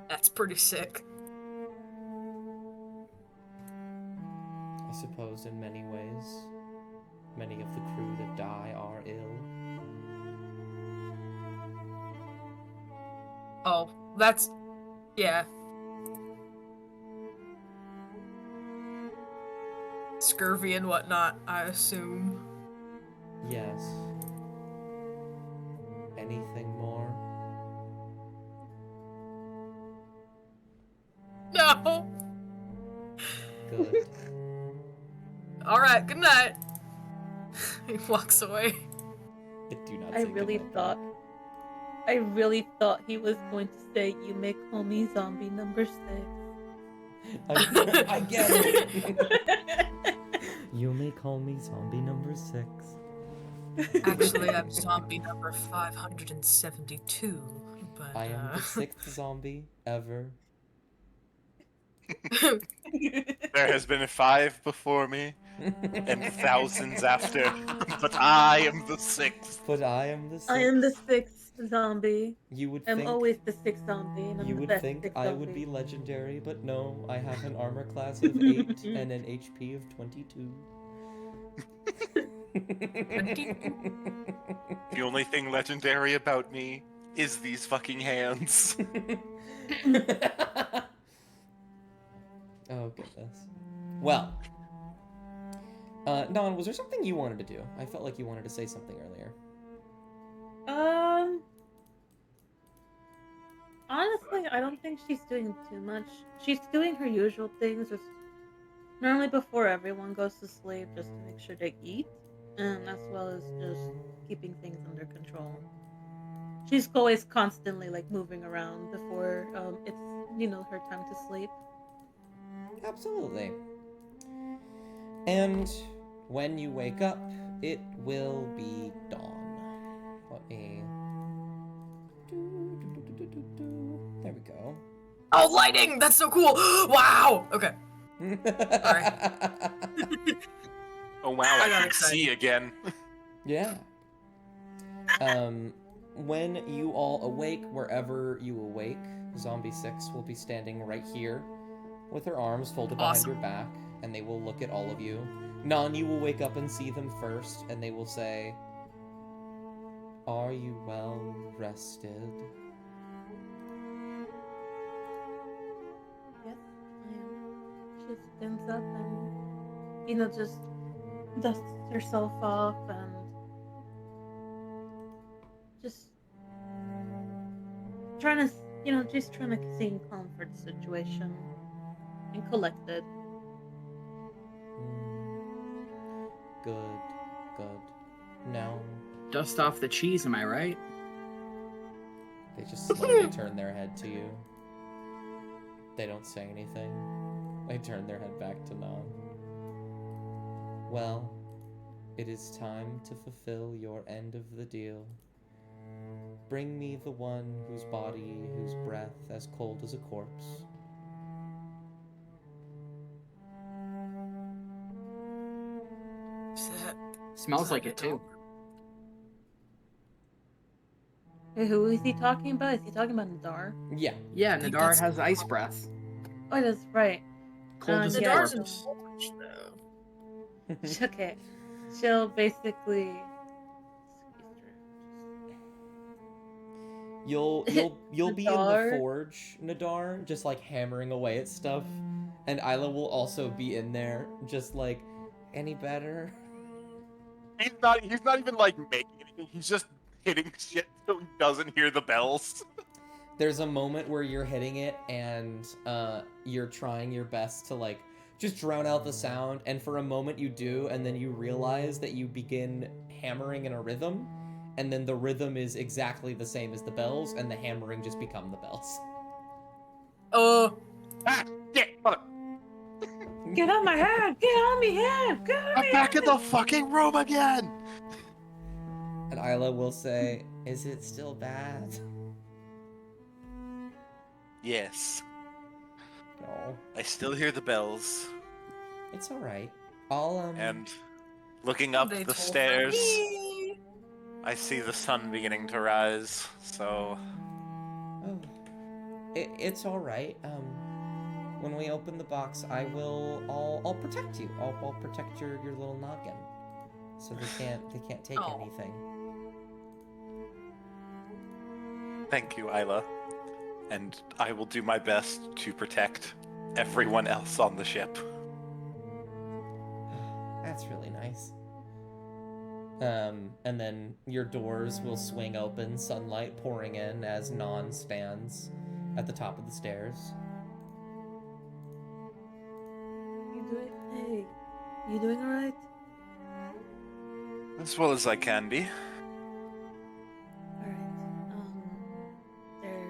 That's pretty sick. I suppose in many ways, many of the crew that die are ill. Oh, that's... yeah. Scurvy and whatnot, I assume. Yes. Anything more? No! Good. All right, good night. He walks away. Do not I say really goodnight, thought he was going to say, "You may call me zombie number 6." I get it. You may call me zombie number 6. Actually, I'm zombie number 572. But I am the 6th zombie ever. There has been 5 before me, and thousands after, but I am the 6th. But I am the 6th. I am the 6th zombie. You would I'm think always the 6th zombie, and I'm you the would best think 6th I zombie. would be legendary, but no, I have an armor class of 8 and an HP of 22. The only thing legendary about me is these fucking hands. Oh goodness. Well, Don, was there something you wanted to do? I felt like you wanted to say something earlier. Honestly, I don't think she's doing too much. She's doing her usual things, just normally before everyone goes to sleep, just to make sure they eat, and as well as just keeping things under control. She's always constantly like moving around before it's her time to sleep. Absolutely. And when you wake up, it will be dawn. Let me. There we go. Oh, lighting! That's so cool! Wow! Okay. Sorry. Oh wow, I I got can excited. see again. Yeah. When you all awake, wherever you awake, Zombie 6 will be standing right here with her arms folded behind your back, and they will look at all of you. None, you will wake up and see them first, and they will say, "Are you well rested?" Yes, I am. She stands up and just dusts herself off and just trying to just trying to seem calm for the situation and collected. Good, good. No, Dust off the cheese, am I right? they just slowly turn their head to you. They don't say anything. They turn their head back to Nan. Well, it is time to fulfill your end of the deal. Bring me the one whose body, whose breath as cold as a corpse. Smells like it too. Hey, who is he talking about? Is he talking about Nadar? Yeah. Yeah, think Nadar that's- has ice breath. Oh, that's right. Cold as a yeah. Nadar's in corpse. Forge, though. Okay. She'll basically. You'll be in the Nadar? forge, Nadar, just like hammering away at stuff, and Isla will also be in there, just like, any better? He's not even like making anything, he's just hitting shit so he doesn't hear the bells. There's a moment where you're hitting it and you're trying your best to like just drown out the sound, and for a moment you do, and then you realize that you begin hammering in a rhythm, and then the rhythm is exactly the same as the bells, and the hammering just become the bells. Oh, Ah, yeah, mother. Get on my head! Get on me head! Get on I'm me back head! in the fucking room again! And Isla will say, "Is it still bad?" Yes, No, I still hear the bells, it's all right. I'll and looking up they the told stairs, me. I see the sun beginning to rise, so... Oh, it's all right. When we open the box, I'll protect you. I'll protect your little noggin, so they can't take Oh. anything. Thank you, Isla. And I will do my best to protect everyone else on the ship. That's really nice. And then your doors will swing open, sunlight pouring in as Non stands at the top of the stairs. You do it. Hey. You doing alright? As well as I can be. Alright. Their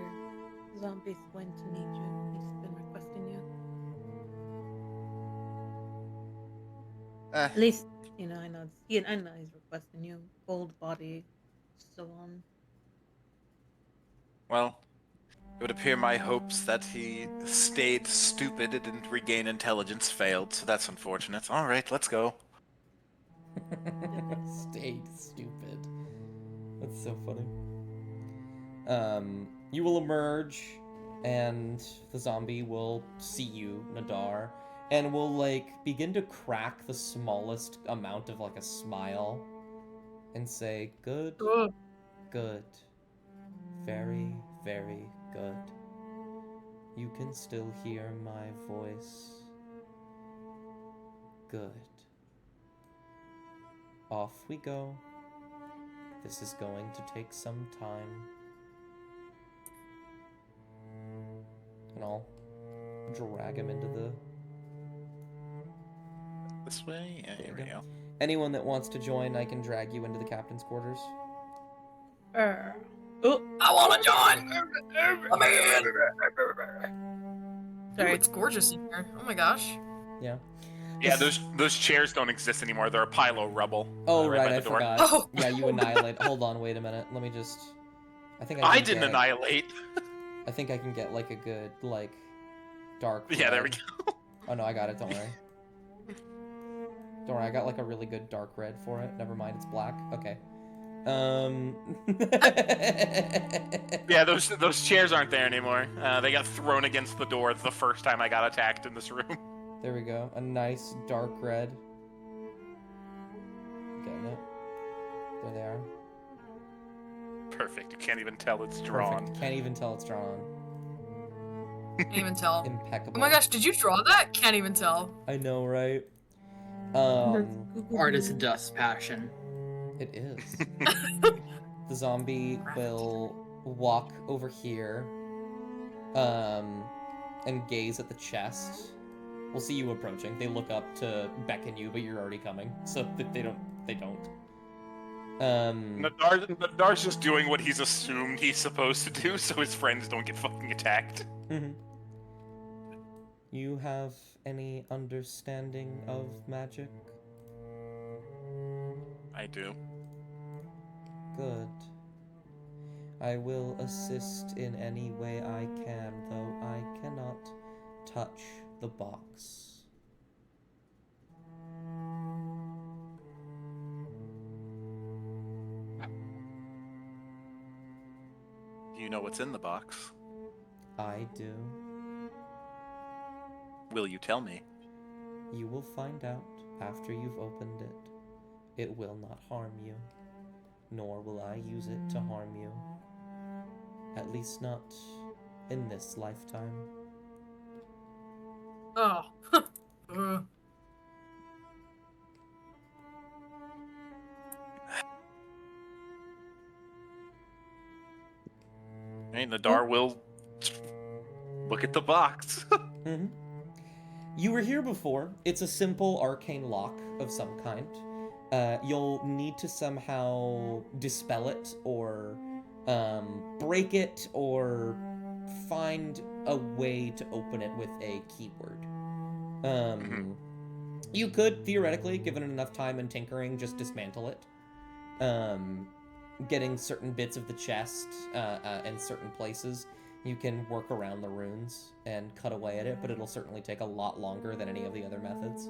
zombie's going to need you. He's been requesting you. At least, I know I know he's requesting you. Cold body, so on. Well, it would appear my hopes that he stayed stupid and didn't regain intelligence failed, so that's unfortunate. Alright, let's go. Stayed stupid. That's so funny. You will emerge, and the zombie will see you, Nadar, and will, like, begin to crack the smallest amount of, like, a smile and say, good, good, very, very good. You can still hear my voice. Good. Off we go. This is going to take some time. And I'll drag him into the... This way? Yeah, here we go. Anyone that wants to join, I can drag you into the captain's quarters. Oh, I want to join. Let me in. sorry. Ooh, it's gorgeous in here. Oh my gosh. Yeah. Yeah, those chairs don't exist anymore. They're a pile of rubble. Oh, right right, by I the door. forgot. Oh. Yeah, you annihilate. Hold on, wait a minute. Let me just... I think I can didn't get... annihilate. I think I can get, like, a good, like, dark Yeah, there we red. go. Oh, no, I got it. Don't worry. Don't worry, I got, like, a really good dark red for it. Never mind, it's black. Okay. Yeah, those chairs aren't there anymore. They got thrown against the door the first time I got attacked in this room. There we go. A nice dark red. Getting it. There they are. Perfect. You can't even tell it's drawn. Perfect. Can't even tell it's drawn. Can't even tell. Impeccable. Oh my gosh, did you draw that? Can't even tell. I know, right? Art is dust passion. It is. The zombie will walk over here, and gaze at the chest. We'll see you approaching. They look up to beckon you, but you're already coming, so they don't. Nadar's just doing what he's assumed he's supposed to do, so his friends don't get fucking attacked. You have any understanding of magic? I do. Good. I will assist in any way I can, though I cannot touch the box. Do you know what's in the box? I do. Will you tell me? You will find out after you've opened it. It will not harm you, nor will I use it to harm you. At least not in this lifetime. Oh. Hey, Nadar will look at the box. You were here before. It's a simple arcane lock of some kind. You'll need to somehow dispel it, or break it, or find a way to open it with a keyword. You could, theoretically, given enough time and tinkering, just dismantle it. Getting certain bits of the chest in certain places, you can work around the runes and cut away at it, but it'll certainly take a lot longer than any of the other methods.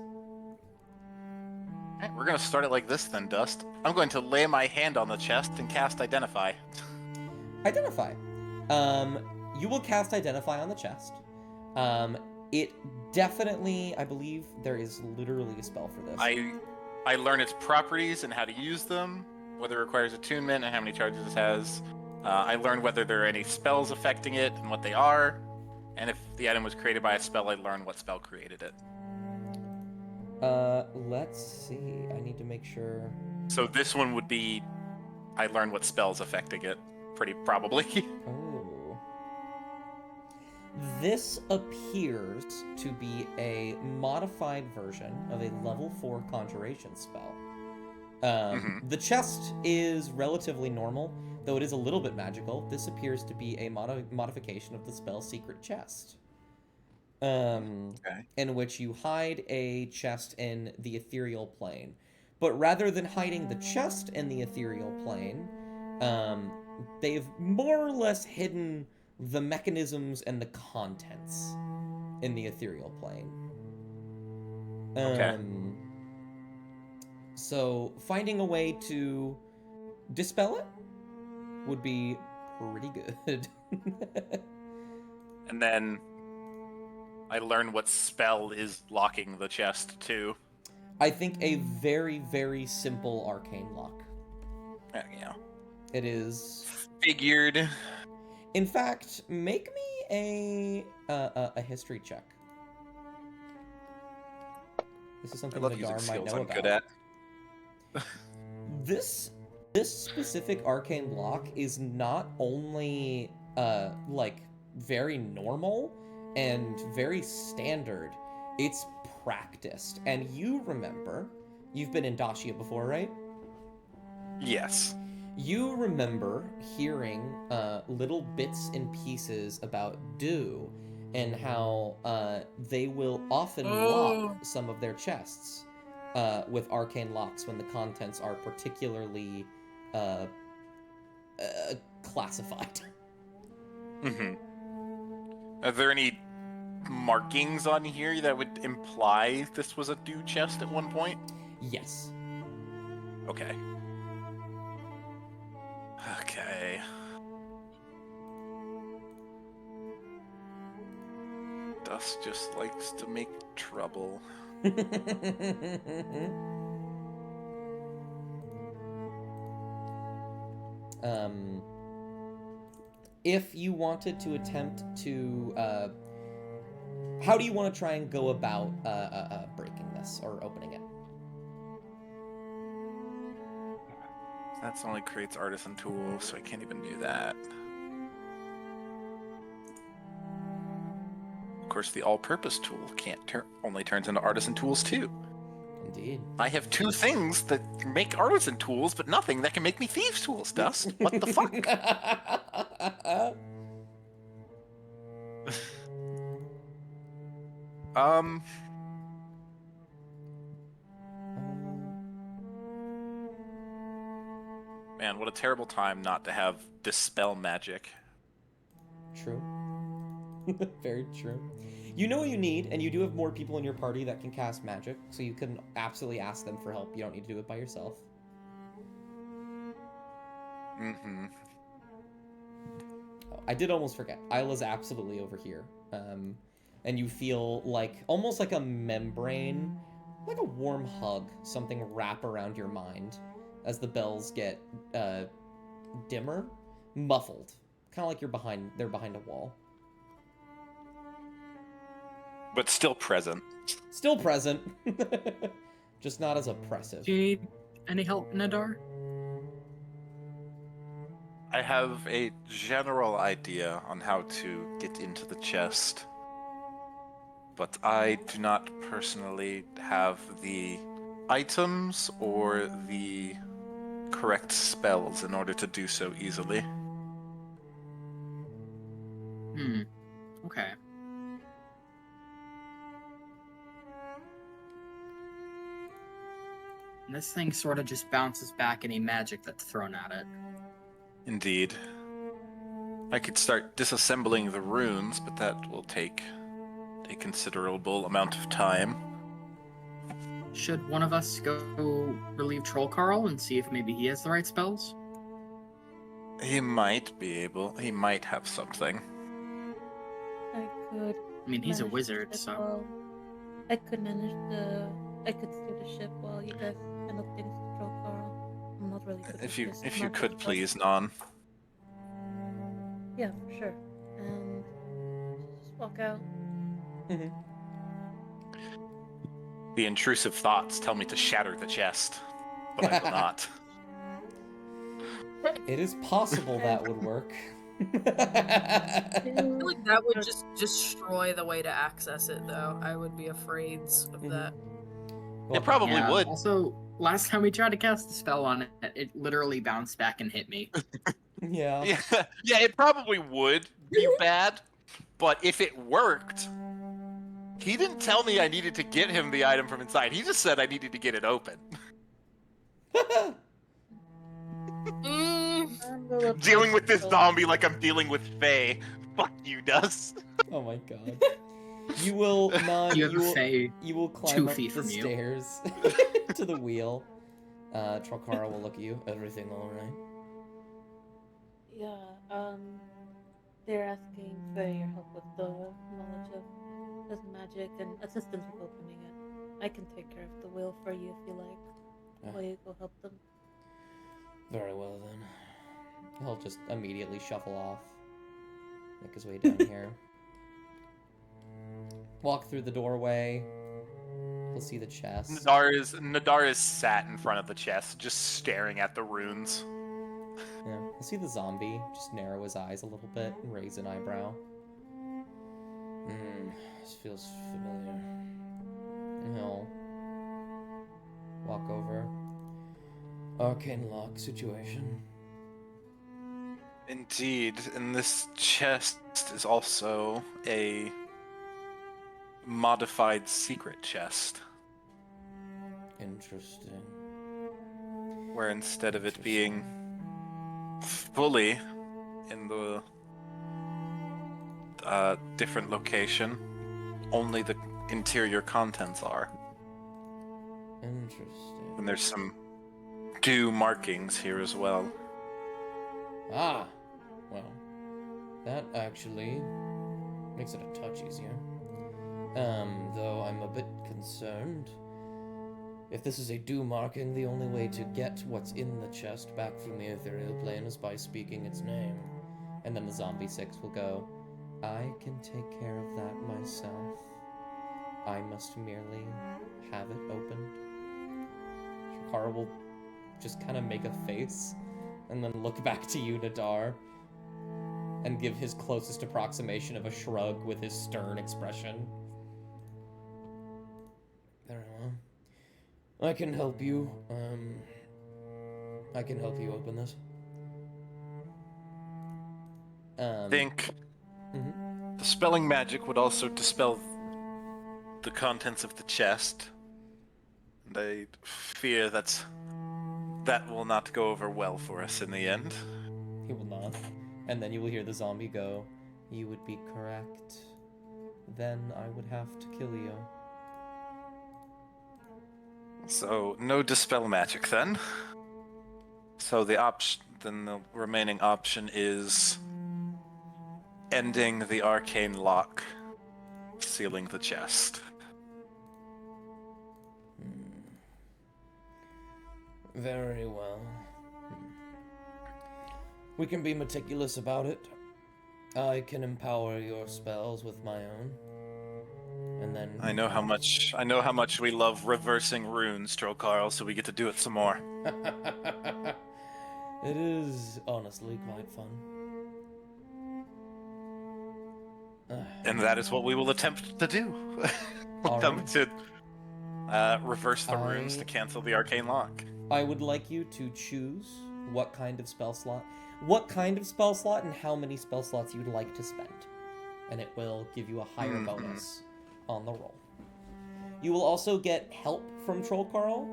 Alright, we're gonna start it like this then, Dust. I'm going to lay my hand on the chest and cast Identify. Identify. You will cast Identify on the chest. It definitely, I believe there is literally a spell for this. I learn its properties and how to use them, whether it requires attunement and how many charges it has. I learn whether there are any spells affecting it and what they are. And if the item was created by a spell, I learn what spell created it. Let's see. I need to make sure. So this one would be, I learn what spell's affecting it, pretty probably. Oh. This appears to be a modified version of a level 4 conjuration spell. The chest is relatively normal, though it is a little bit magical. This appears to be a modification of the spell Secret Chest. In which you hide a chest in the ethereal plane. But rather than hiding the chest in the ethereal plane, they've more or less hidden the mechanisms and the contents in the ethereal plane. So finding a way to dispel it would be pretty good. And then I learn what spell is locking the chest too. I think a very, very simple arcane lock. Yeah. It is... Figured. In fact, make me a history check. This is something Nadar might know I'm about. good at. This specific arcane lock is not only like very normal and very standard, it's practiced. And you remember, you've been in Dacia before, right? Yes. You remember hearing little bits and pieces about Dew and how they will often lock some of their chests with arcane locks when the contents are particularly classified. Are there any markings on here that would imply this was a Dew chest at one point? Yes. Okay. Okay. Dust just likes to make trouble. If you wanted to attempt to, how do you want to try and go about breaking this or opening it? That only creates artisan tools, so I can't even do that. Of course, the all-purpose tool only turns into artisan tools too. Indeed. I have two things that make artisan tools, but nothing that can make me thieves' tools, Dust. What the fuck? Man, what a terrible time not to have dispel magic. True. Very true. You know what you need, and you do have more people in your party that can cast magic, so you can absolutely ask them for help. You don't need to do it by yourself. Mm-hmm. Oh, I did almost forget. Isla's absolutely over here. And you feel like, almost like a membrane, like a warm hug, something wrap around your mind as the bells get dimmer, muffled. Kind of like they're behind a wall. But still present. Still present. Just not as oppressive. Do you need any help, Nadar? I have a general idea on how to get into the chest, but I do not personally have the items or the correct spells in order to do so easily. Okay. And this thing sort of just bounces back any magic that's thrown at it. Indeed. I could start disassembling the runes, but that will take a considerable amount of time. Should one of us go relieve Troll Carl and see if maybe he has the right spells? He might be able. He might have something. I could. I mean, he's a manage wizard, the ship so... while- I could manage the. I could steer the ship while you guys handle things with Troll Carl. I'm not really good If at you this. if I'm you not could good at please, this. Non. Yeah, for sure. And just walk out. Mm-hmm. The intrusive thoughts tell me to shatter the chest, but I will not. It is possible that would work. I feel like that would just destroy the way to access it, though. I would be afraid of that. Well, It probably Yeah. would. Also, last time we tried to cast a spell on it, it literally bounced back and hit me. Yeah. Yeah, yeah, it probably would be bad, but if it worked, he didn't tell me I needed to get him the item from inside. He just said I needed to get it open. Dealing with this zombie like I'm dealing with Faye. Fuck you, Dust. Oh my god. You will not. You have a Fae You will climb 2 up feet the from you. stairs to the wheel. Trokara will look at you. Everything all right? Yeah, they're asking for your help with the knowledge of this magic and assistance with opening it. I can take care of the wheel for you if you like. Will you go help them? Very well then. He'll just immediately shuffle off. Make his way down here. Walk through the doorway. He'll see the chest. Nadar is sat in front of the chest, just staring at the runes. Yeah. He'll see the zombie. Just narrow his eyes a little bit and raise an eyebrow. This feels familiar. And he'll walk over. Arcane lock situation. Indeed, and this chest is also a modified secret chest, Interesting. where instead of it being fully in the different location, only the interior contents are. Interesting. And there's some dew markings here as well. Ah, well, that actually makes it a touch easier. Though I'm a bit concerned. If this is a dew marking, the only way to get what's in the chest back from the ethereal plane is by speaking its name. And then the zombie 6 will go, I can take care of that myself. I must merely have it opened. Shakara will just kind of make a face and then look back to you, Nadar, and give his closest approximation of a shrug with his stern expression. Very well. I can help you. I can help you open this. Think Mhm. the spelling magic would also dispel the contents of the chest. And I fear that will not go over well for us in the end. He will not. And then you will hear the zombie go, you would be correct. Then I would have to kill you. So no dispel magic then. So then the remaining option is ending the arcane lock, sealing the chest. Very well. We can be meticulous about it. I can empower your spells with my own. And then I know how much we love reversing runes, Trollcarl, so we get to do it some more. It is honestly quite fun. And that is what we will attempt to do. We'll attempt to reverse the runes to cancel the arcane lock. I would like you to choose what kind of spell slot and how many spell slots you'd like to spend. And it will give you a higher bonus on the roll. You will also get help from Trollcarl,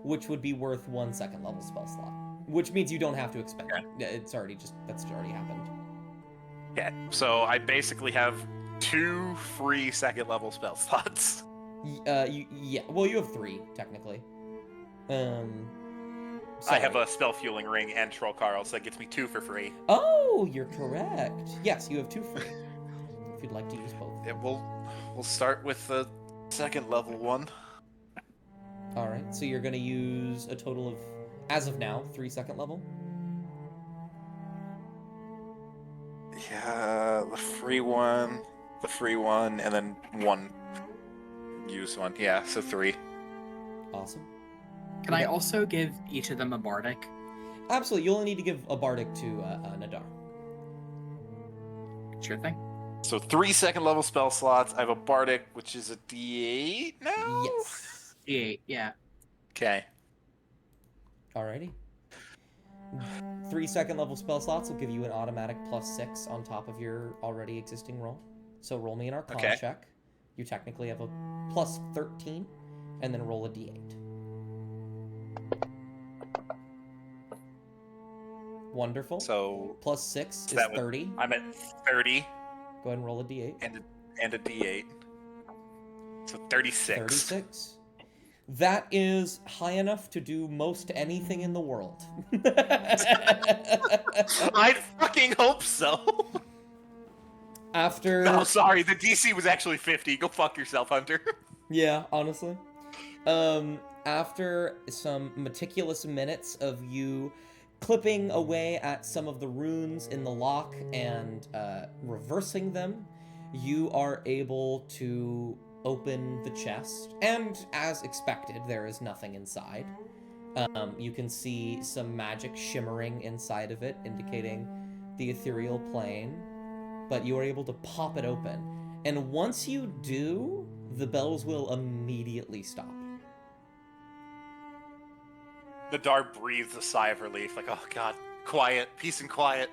which would be worth 1 second level spell slot. Which means you don't have to expend it. That's already happened. Yeah, so I basically have 2 free second level spell slots. Yeah, well, you have 3, technically. I have a spell fueling ring and Trollcarl, so that gets me 2 for free. Oh, you're correct. Yes, you have 2 free. If you'd like to use both. Yeah, we'll start with the second level one. Alright, so you're gonna use a total of, as of now, 3 second level? Yeah, the free one, and then 1 use one. Yeah, so 3. Awesome. Can I also give each of them a bardic? Absolutely, you only need to give a bardic to Nadar. Sure thing. So 3 second level spell slots. I have a bardic, which is a D8 now. Yes. D8, yeah. Okay. Alrighty. 3 second level spell slots will give you an automatic +6 on top of your already existing roll. So roll me an Arcana Okay. check. You technically have a +13, and then roll a D8. Wonderful. So +6 is that would- 30. I'm at 30 Go ahead and roll a D8. and a D8. So 36. 36. That is high enough to do most anything in the world. I fucking hope so. After... No, sorry. The DC was actually 50. Go fuck yourself, Hunter. Yeah, honestly. After some meticulous minutes of you clipping away at some of the runes in the lock and reversing them, you are able to open the chest. And as expected, there is nothing inside. You can see some magic shimmering inside of it, indicating the ethereal plane. But you are able to pop it open. And once you do, the bells will immediately stop. Nadar breathes a sigh of relief, like, oh god, quiet, peace and quiet.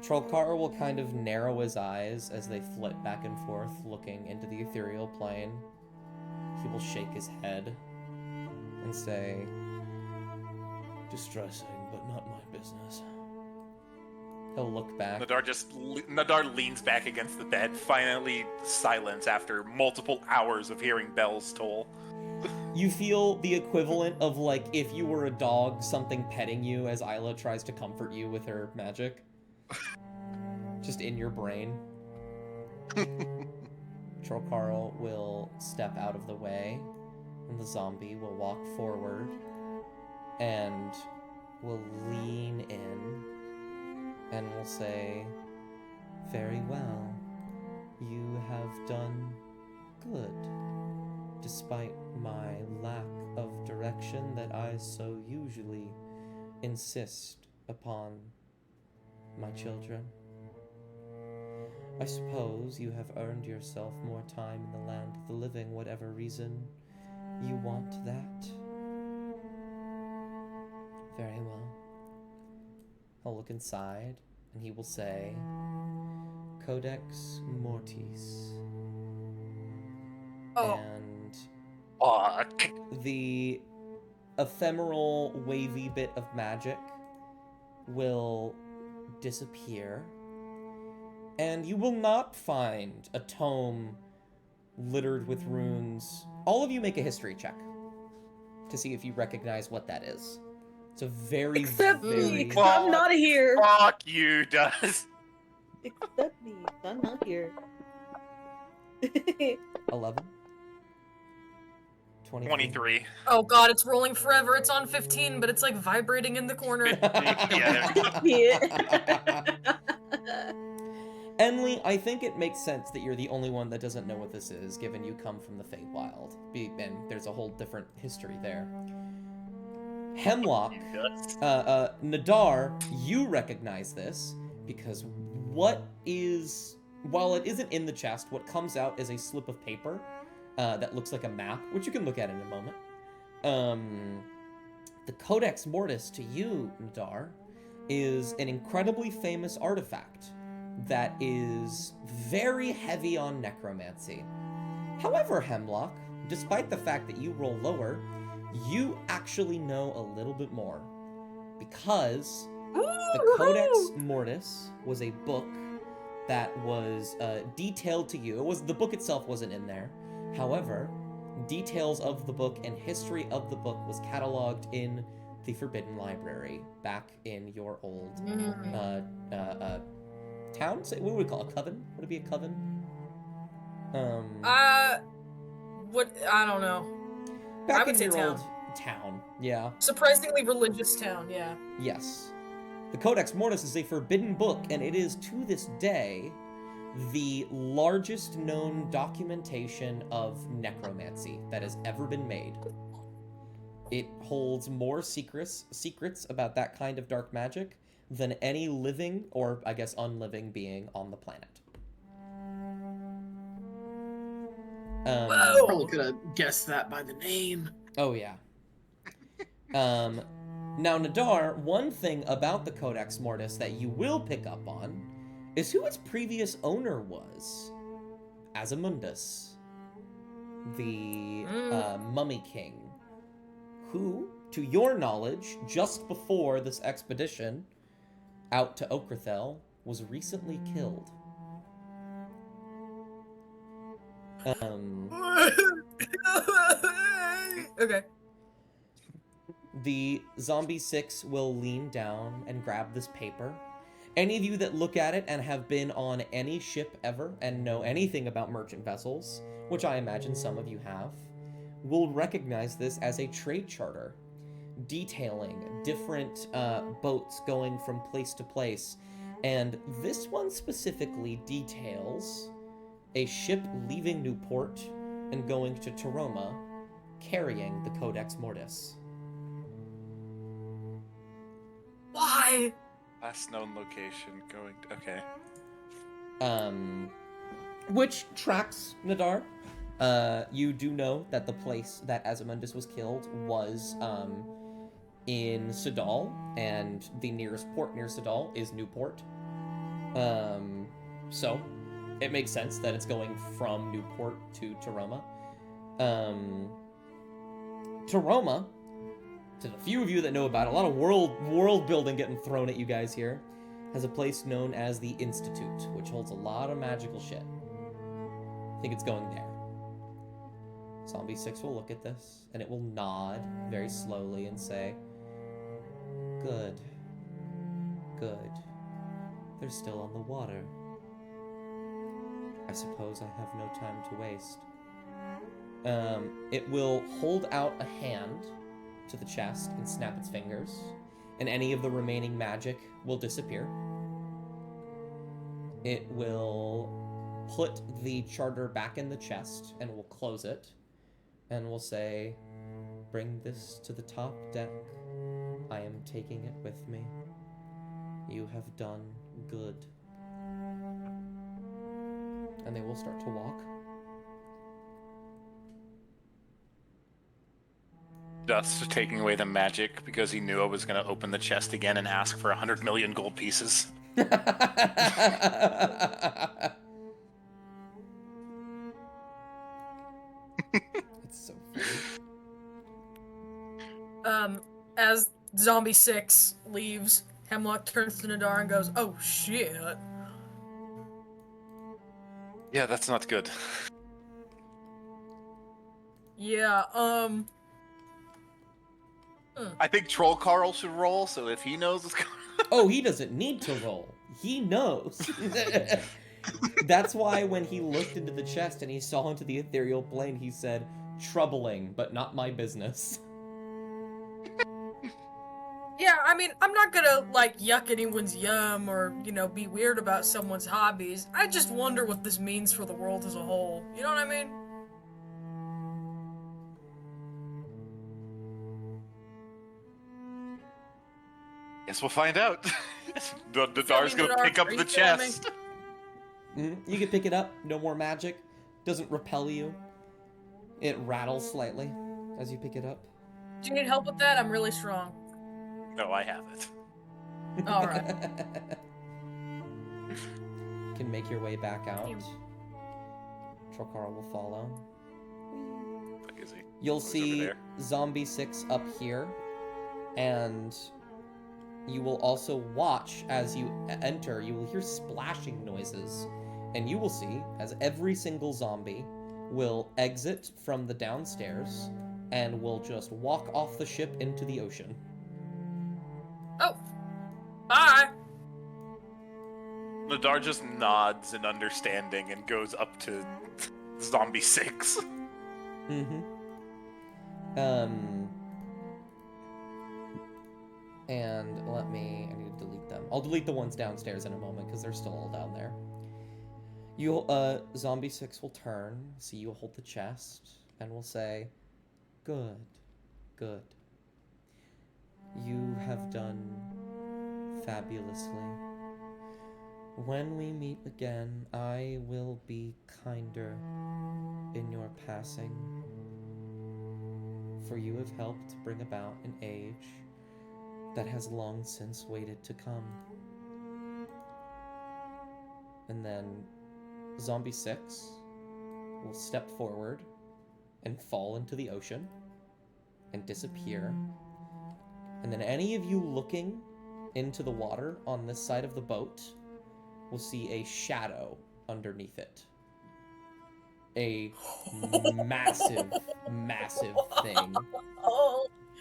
Trollcar will kind of narrow his eyes as they flit back and forth, looking into the ethereal plane. He will shake his head and say, "Distressing, but not my business." He'll look back. Nadar leans back against the bed, finally silence after multiple hours of hearing bells toll. You feel the equivalent of, like, if you were a dog, something petting you as Isla tries to comfort you with her magic. Just in your brain. Trollcarl will step out of the way, and the zombie will walk forward and will lean in and will say, "Very well. You have done good, despite my lack of direction that I so usually insist upon my children. I suppose you have earned yourself more time in the land of the living, whatever reason you want that. Very well." He'll look inside, and he will say, "Codex Mortis." Oh. And Fuck. the ephemeral, wavy bit of magic will disappear, and you will not find a tome littered with runes. All of you make a history check to see if you recognize what that is. It's a very, Except very... me, 'cause I'm not here. Fuck you, does. Except me, 'cause I'm not here. 11? 23. Oh god, it's rolling forever. It's on 15, but it's like vibrating in the corner. Yeah. Enli, I think it makes sense that you're the only one that doesn't know what this is, given you come from the Feywild. And there's a whole different history there. Hemlock, Nadar, you recognize this, because while it isn't in the chest, what comes out is a slip of paper that looks like a map, which you can look at in a moment. The Codex Mortis, to you, Nadar, is an incredibly famous artifact that is very heavy on necromancy. However, Hemlock, despite the fact that you roll lower, you actually know a little bit more, because the Codex Mortis was a book that was detailed to you. The book itself wasn't in there. However, details of the book and history of the book was cataloged in the Forbidden Library back in your old town. What would we call it? A coven? Would it be a coven? What? I don't know. Back I would in say your town. old town, yeah. Surprisingly religious town, yeah. Yes. The Codex Mortis is a forbidden book, and it is, to this day, the largest known documentation of necromancy that has ever been made. It holds more secrets about that kind of dark magic than any living, or I guess unliving, being on the planet. Whoa! Probably could have guessed that by the name. Oh, yeah. Now, Nadar, one thing about the Codex Mortis that you will pick up on is who its previous owner was. Azamundus, the Mummy King, who, to your knowledge, just before this expedition out to Okrathel, was recently killed. Okay. The Zombie 6 will lean down and grab this paper. Any of you that look at it and have been on any ship ever and know anything about merchant vessels, which I imagine some of you have, will recognize this as a trade charter, detailing different boats going from place to place. And this one specifically details a ship leaving Newport and going to Taroma, carrying the Codex Mortis. Why? Last known location going. Okay. Which tracks, Nadar. You do know that the place that Azamundus was killed was in Sedal, and the nearest port near Sedal is Newport. So it makes sense that it's going from Newport to Taroma. Taroma, to the few of you that know about it, a lot of world building getting thrown at you guys here, has a place known as the Institute, which holds a lot of magical shit. I think it's going there. Zombie 6 will look at this, and it will nod very slowly and say, "Good. Good. They're still on the water. I suppose I have no time to waste." It will hold out a hand to the chest and snap its fingers, and any of the remaining magic will disappear. It will put the charter back in the chest and will close it, and will say, "Bring this to the top deck. I am taking it with me. You have done good." And they will start to walk. Just taking away the magic because he knew I was going to open the chest again and ask for 100 million gold pieces. It's so funny. As Zombie 6 leaves, Hemlock turns to Nadar and goes, "Oh shit." Yeah, that's not good. Yeah, I think Troll Carl should roll, so if he knows what's going on. Oh, he doesn't need to roll. He knows. That's why when he looked into the chest and he saw into the ethereal plane, he said, "Troubling, but not my business." yeah, I mean, I'm not gonna, like, yuck anyone's yum or, be weird about someone's hobbies. I just wonder what this means for the world as a whole. You know what I mean? Guess we'll find out. Nadar's Nadar? gonna pick up Are you the feeling me? chest. You can pick it up. No more magic. Doesn't repel you. It rattles slightly as you pick it up. Do you need help with that? I'm really strong. No, I have it. Alright. Can make your way back out. Trokar will follow. Fuck is he? You'll Oh, he's over see there. Zombie 6 up here, and you will also watch as you enter. You will hear splashing noises, and you will see as every single zombie will exit from the downstairs and will just walk off the ship into the ocean. Oh. Bye. Nadar just nods in understanding and goes up to Zombie 6. Mm-hmm. And I need to delete them. I'll delete the ones downstairs in a moment because they're still all down there. Zombie 6 will turn, see you hold the chest, and will say, "Good, good. You have done fabulously. When we meet again, I will be kinder in your passing, for you have helped bring about an age that has long since waited to come. And then Zombie 6 will step forward and fall into the ocean and disappear. And then any of you looking into the water on this side of the boat will see a shadow underneath it. A massive, massive thing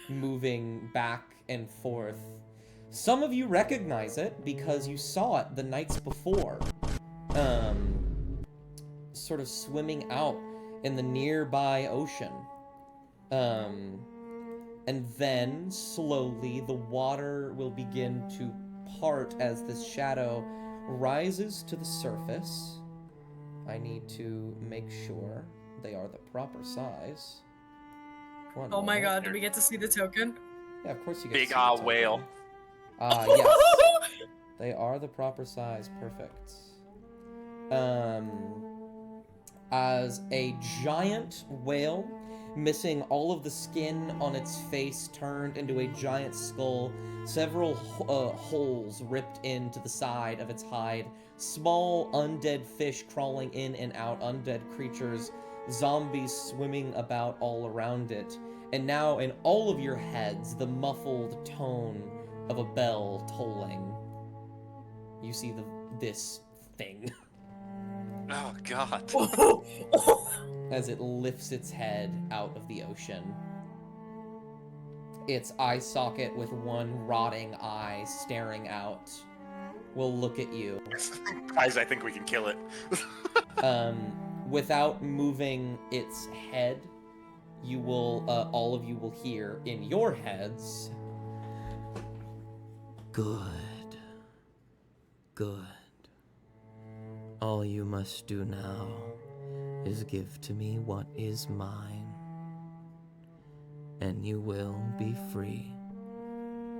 moving back and forth. Some of you recognize it because you saw it the nights before. Sort of swimming out in the nearby ocean. And then, slowly, the water will begin to part as this shadow rises to the surface. I need to make sure they are the proper size. One Oh my moment. god, do we get to see the token? Yeah, of course you get Big to see the token. whale. Yes. They are the proper size. Perfect. As a giant whale, missing all of the skin on its face, turned into a giant skull, several holes ripped into the side of its hide, small undead fish crawling in and out, undead creatures, zombies swimming about all around it, and now in all of your heads, the muffled tone of a bell tolling. You see this thing. Oh god. As it lifts its head out of the ocean. Its eye socket with one rotting eye staring out will look at you. Guys, I think we can kill it. Without moving its head, you will, all of you will hear in your heads, "Good. Good. All you must do now is give to me what is mine, and you will be free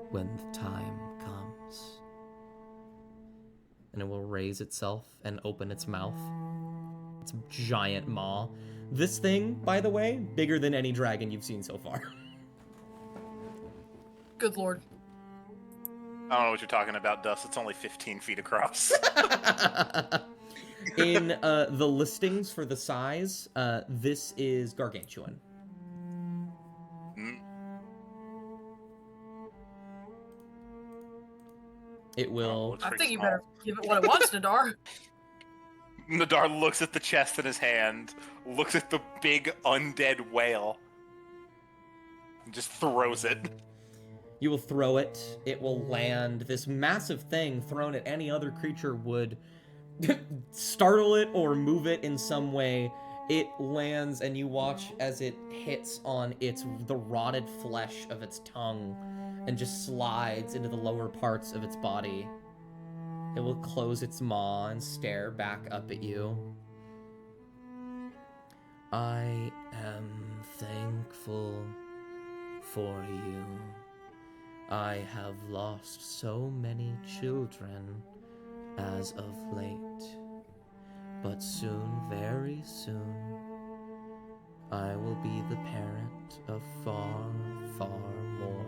when the time comes." And it will raise itself and open its mouth. Its giant maw. This thing, by the way, bigger than any dragon you've seen so far. Good lord. I don't know what you're talking about, Dust. It's only 15 feet across. In the listings for the size, this is gargantuan. Mm. It will. Looks I pretty think you small. better give it what it wants, Nadar. Nadar looks at the chest in his hand, looks at the big undead whale, and just throws it. You will throw it. It will land. This massive thing thrown at any other creature would startle it or move it in some way. It lands, and you watch as it hits on the rotted flesh of its tongue and just slides into the lower parts of its body. It will close its maw and stare back up at you. I am thankful for you. I have lost so many children as of late, but soon, very soon, I will be the parent of far, far more.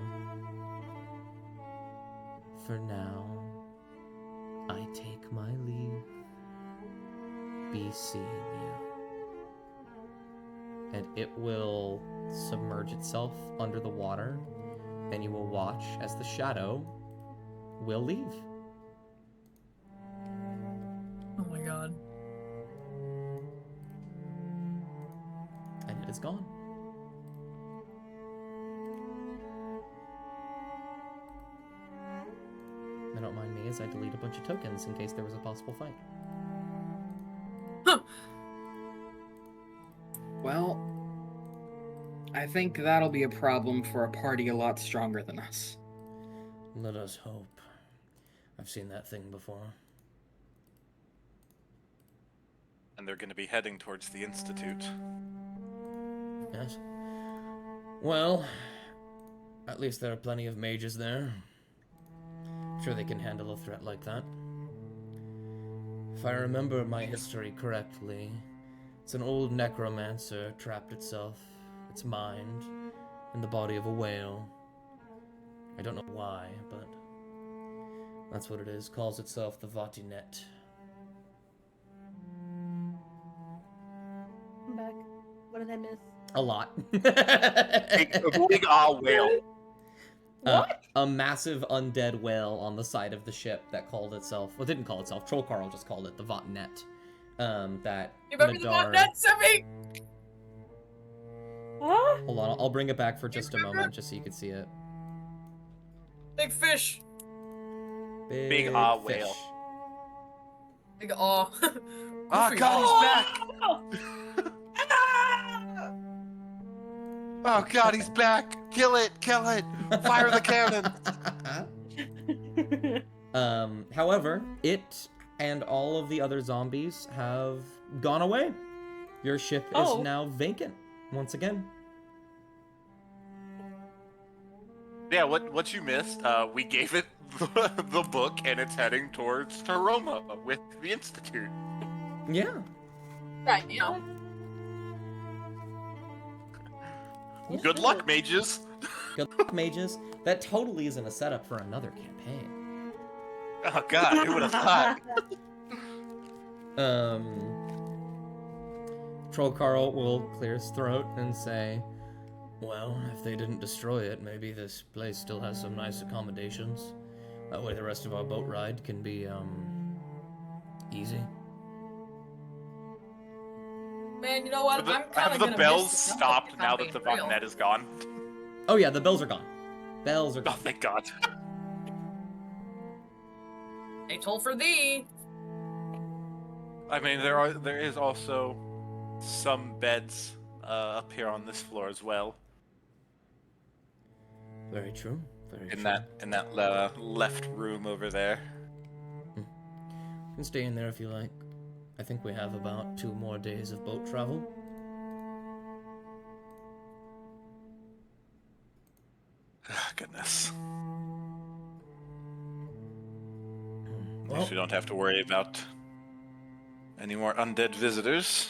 For now, I take my leave. Be seeing you. And it will submerge itself under the water, and you will watch as the shadow will leave. Oh my god. And it is gone. Now, don't mind me as I delete a bunch of tokens in case there was a possible fight. Well, I think that'll be a problem for a party a lot stronger than us. Let us hope. I've seen that thing before. And they're going to be heading towards the Institute. Yes. Well, at least there are plenty of mages there. sure they can handle a threat like that. If I remember my history correctly, it's an old necromancer trapped its mind, in the body of a whale. I don't know why, but that's what it is. Calls itself the Vatinet. I'm back. What did I miss? A lot. Big whale. What? A massive undead whale on the side of the ship that called itself, well, didn't call itself, Troll Carl just called it the Vatinet. That You remember the Nadar... botnet, Semi? Huh? Hold on, I'll bring it back for just a moment, just so you can see it. Big fish. Big fish. whale. Big aw. Oh God, he's back! Oh God, he's back! Kill it! Kill it! Fire the cannon! However, it and all of the other zombies have gone away. Your ship is now vacant once again. Yeah, what you missed? We gave it the book, and it's heading towards Taroma with the Institute. Yeah. Right, you know. Good luck, mages. Good luck, mages. That totally isn't a setup for another campaign. Oh God, who would have thought? Troll Carl will clear his throat and say, well, if they didn't destroy it, maybe this place still has some nice accommodations. That way the rest of our boat ride can be, easy. Man, you know what? I'm kind Have of the gonna bells miss the stopped if now I'm that the being real. botnet is gone? Oh yeah, the bells are gone. Bells are Oh, gone. thank God. They toll for thee. I mean, there is also some beds up here on this floor as well. Very true. Very In true. that left room over there. You can stay in there if you like. I think we have about 2 more days of boat travel. Oh, goodness. At Well, least we don't have to worry about any more undead visitors.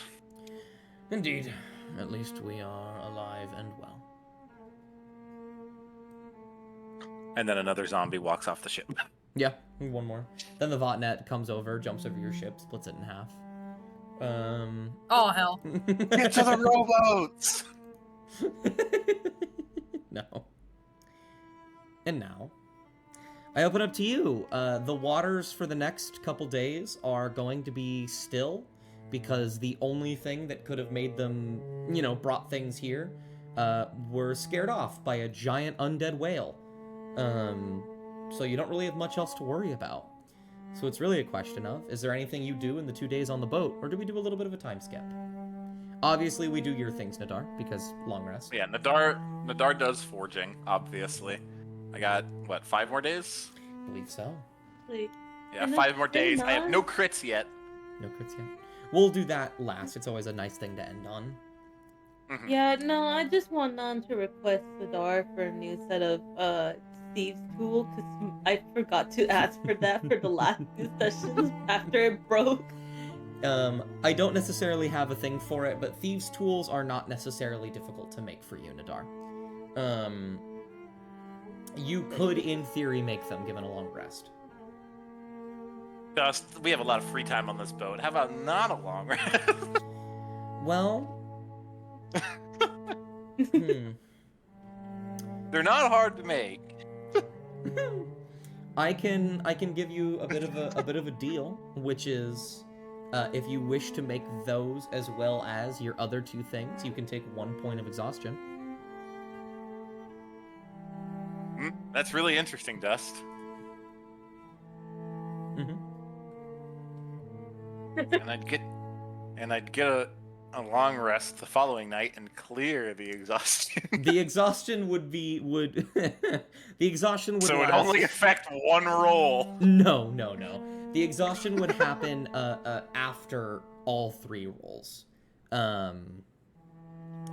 indeed. At least we are alive and well. And then another zombie walks off the ship. Yeah, one more. Then the Votnet comes over, jumps over your ship, splits it in half. Oh hell. Get to the rowboats! No. And now, I open up to you. The waters for the next couple days are going to be still, because the only thing that could have made them, brought things here, were scared off by a giant undead whale. So you don't really have much else to worry about. So it's really a question of, is there anything you do in the 2 days on the boat, or do we do a little bit of a time skip? Obviously, we do your things, Nadar, because long rest. Yeah, Nadar does forging, obviously. I got, 5 more days? I believe so. Like, Yeah, And 5 more then days. I have no crits yet. No crits yet. We'll do that last. It's always a nice thing to end on. Mhm. yeah, no, I just want Nan to request Sadar for a new set of Steve's tool, because I forgot to ask for that for the last 2 sessions after it broke. I don't necessarily have a thing for it, but thieves' tools are not necessarily difficult to make for you, Nadar. You could, in theory, make them given a long rest. Just, we have a lot of free time on this boat. How about not a long rest? Well, They're not hard to make. I can give you a bit of a deal, which is, if you wish to make those as well as your other 2 things, you can take 1 point of exhaustion. That's really interesting, Dust. Mm-hmm. and I'd get a long rest the following night and clear the exhaustion. The exhaustion would the exhaustion would So it would last... only affect 1 roll. No. The exhaustion would happen after all 3 rolls. And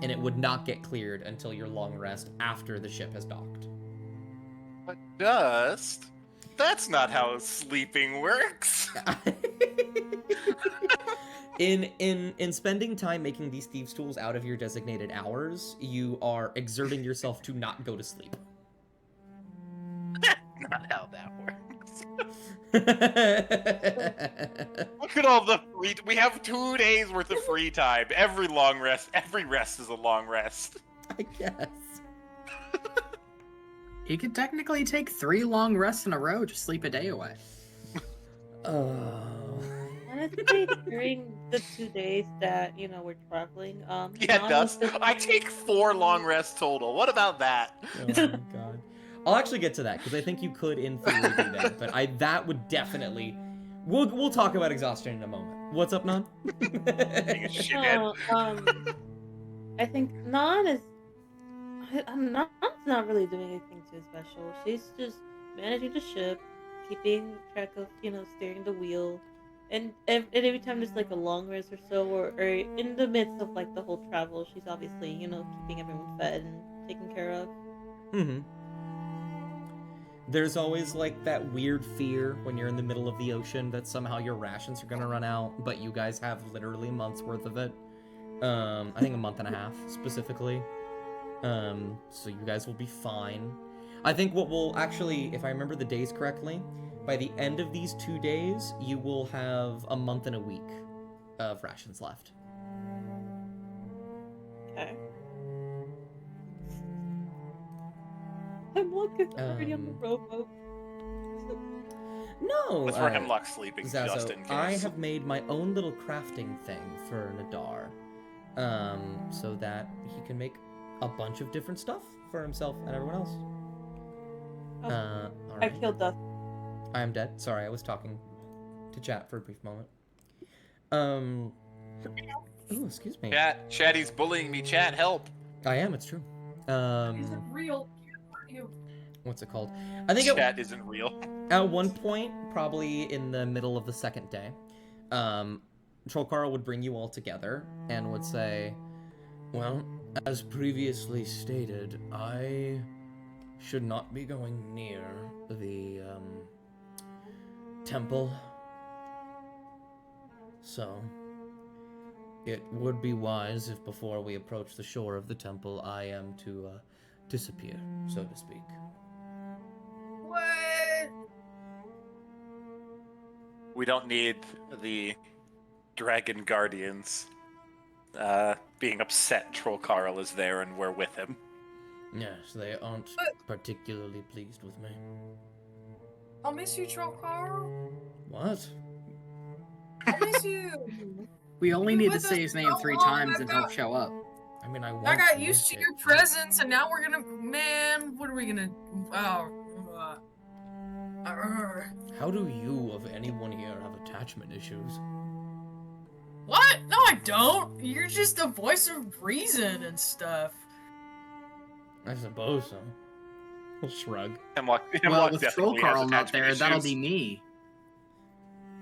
it would not get cleared until your long rest after the ship has docked. But Dust, That's not how sleeping works. In spending time making these thieves' tools out of your designated hours, you are exerting yourself to not go to sleep. Not how that works. Look at all the free. We have 2 days worth of free time. Every rest is a long rest. I guess. You could technically take 3 long rests in a row to sleep a day away. Oh. Honestly, during the 2 days that we're traveling, Yeah, Mom Dust. was just- I take 4 long rests total. What about that? Oh my god. I'll actually get to that because I think you could in theory do that, but that would definitely. We'll talk about exhaustion in a moment. What's up, Non? Being a shithead. I think Nan is. Nan's not really doing anything too special. She's just managing the ship, keeping track of steering the wheel, and every time there's like a long rest or so, or in the midst of like the whole travel, she's obviously keeping everyone fed and taken care of. Mm-hmm. There's always like that weird fear when you're in the middle of the ocean that somehow your rations are gonna run out, but you guys have literally months worth of it. I think a month and a half specifically. So you guys will be fine. I think what will actually, if I remember the days correctly, by the end of these 2 days, you will have a month and a week of rations left. Okay. Hemlock is already on the rowboat. No! That's where Hemlock's sleeping, Zazo, just in case. I have made my own little crafting thing for Nadar. So that he can make a bunch of different stuff for himself and everyone else. Oh, All I right. killed Dust. I am dead. Sorry, I was talking to chat for a brief moment. Ooh, excuse me. Chat, he's bullying me. Chat, help. I am, it's true. Isn't real. You. What's it called? I think Chat isn't real. at one point, probably in the middle of the second day, Trollcarl would bring you all together and would say, well, as previously stated, I should not be going near the, temple. So, it would be wise if before we approach the shore of the temple, I am to, disappear, so to speak. What? We don't need the Dragon Guardians being upset Trollcarl is there and we're with him. Yes, they aren't particularly pleased with me. I'll miss you, Trollcarl. What? I'll miss you. We only You need were to with say us his for name so 3 long, times I and he'll got- show up. I mean, I want I got to used to miss your it. presence, and now we're gonna. Man, what are we gonna. Oh. How do you, of anyone here, have attachment issues? What? No, I don't. You're just the voice of reason and stuff. I suppose so. He'll shrug. Hemlock Well, with definitely has Trollcarl not there, attachment that'll issues. be me.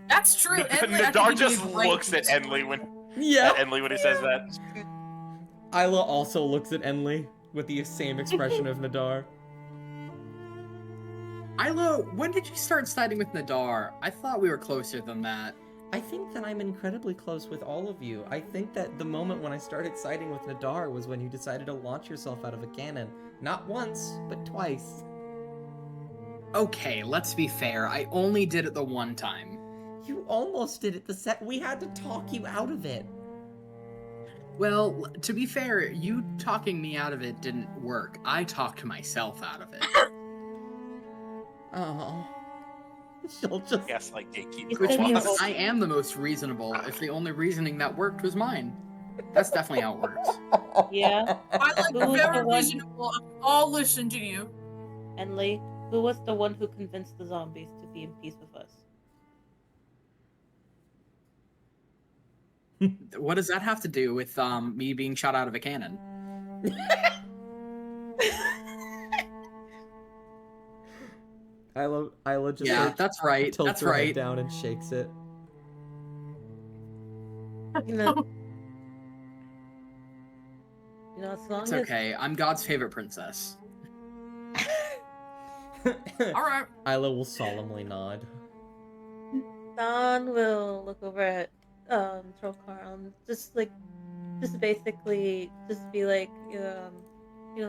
That's true. Enlil, I think Nadar you'd be a just great looks at person. Enlil when he says that. Isla also looks at Enli with the same expression of Nadar. Ilo, when did you start siding with Nadar? I thought we were closer than that. I think that I'm incredibly close with all of you. I think that the moment when I started siding with Nadar was when you decided to launch yourself out of a cannon. Not once, but twice. Okay, let's be fair. I only did it the one time. You almost did it the set. We had to talk you out of it. Well, to be fair, you talking me out of it didn't work. I talked myself out of it. Oh. She'll just... Yes, like gatekeeper. Which means was. I am the most reasonable if the only reasoning that worked was mine. That's definitely how it works. Yeah. I like Who was very the one- reasonable. I'll listen to you. Enli, who was the one who convinced the zombies to be in peace with us? What does that have to do with me being shot out of a cannon? Isla just Yeah, like, that's right. tilts That's her head right. down and shakes it. You know, as long It's as okay. I'm God's favorite princess. All right. Isla will solemnly nod. Don will look over at Trokar and just basically just be like,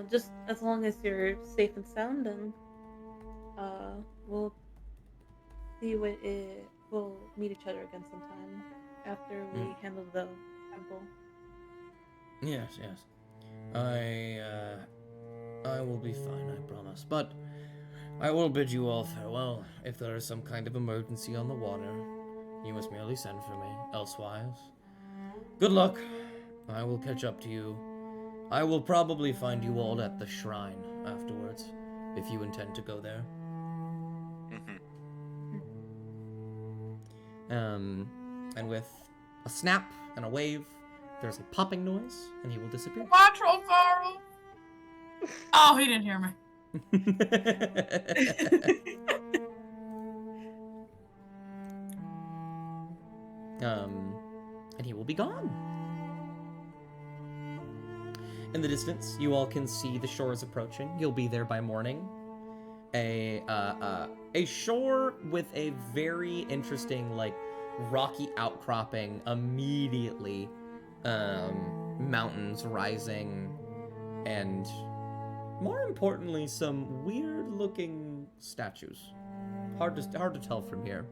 just as long as you're safe and sound, and we'll see we'll meet each other again sometime after we handle the temple. Yes, yes. I will be fine, I promise. But I will bid you all farewell. If there is some kind of emergency on the water, you must merely send for me. Elsewise, good luck. I will catch up to you. I will probably find you all at the shrine afterwards, if you intend to go there. And with a snap and a wave, there's a popping noise, and he will disappear. My Trofaro! Oh, he didn't hear me. And he will be gone. In the distance, you all can see the shores approaching. You'll be there by morning. A shore with a very interesting, like, rocky outcropping immediately. Mountains rising, and more importantly, some weird-looking statues. Hard to tell from here.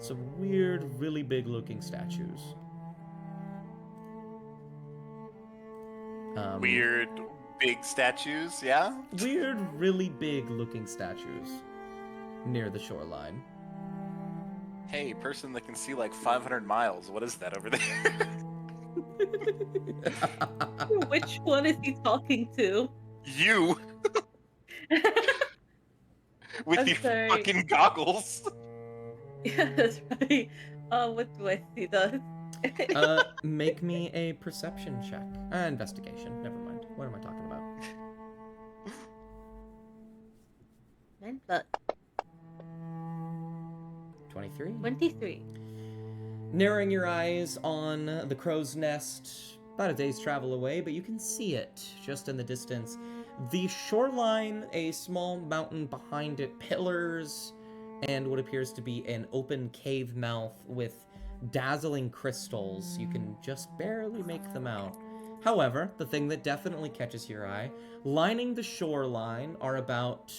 Some weird, really big-looking statues. Weird, big statues, yeah? Weird, really big-looking statues near the shoreline. Hey, person that can see like 500 miles. What is that over there? Which one is he talking to? You! With I'm your sorry. fucking goggles. Yeah, that's right. What do I see, Does? Make me a perception check. Investigation. Never mind. What am I talking about? 9 plus 23? 23. Narrowing your eyes on the crow's nest, about a day's travel away, but you can see it just in the distance. The shoreline, a small mountain behind it, pillars, and what appears to be an open cave mouth with dazzling crystals. You can just barely make them out. However, the thing that definitely catches your eye, lining the shoreline are about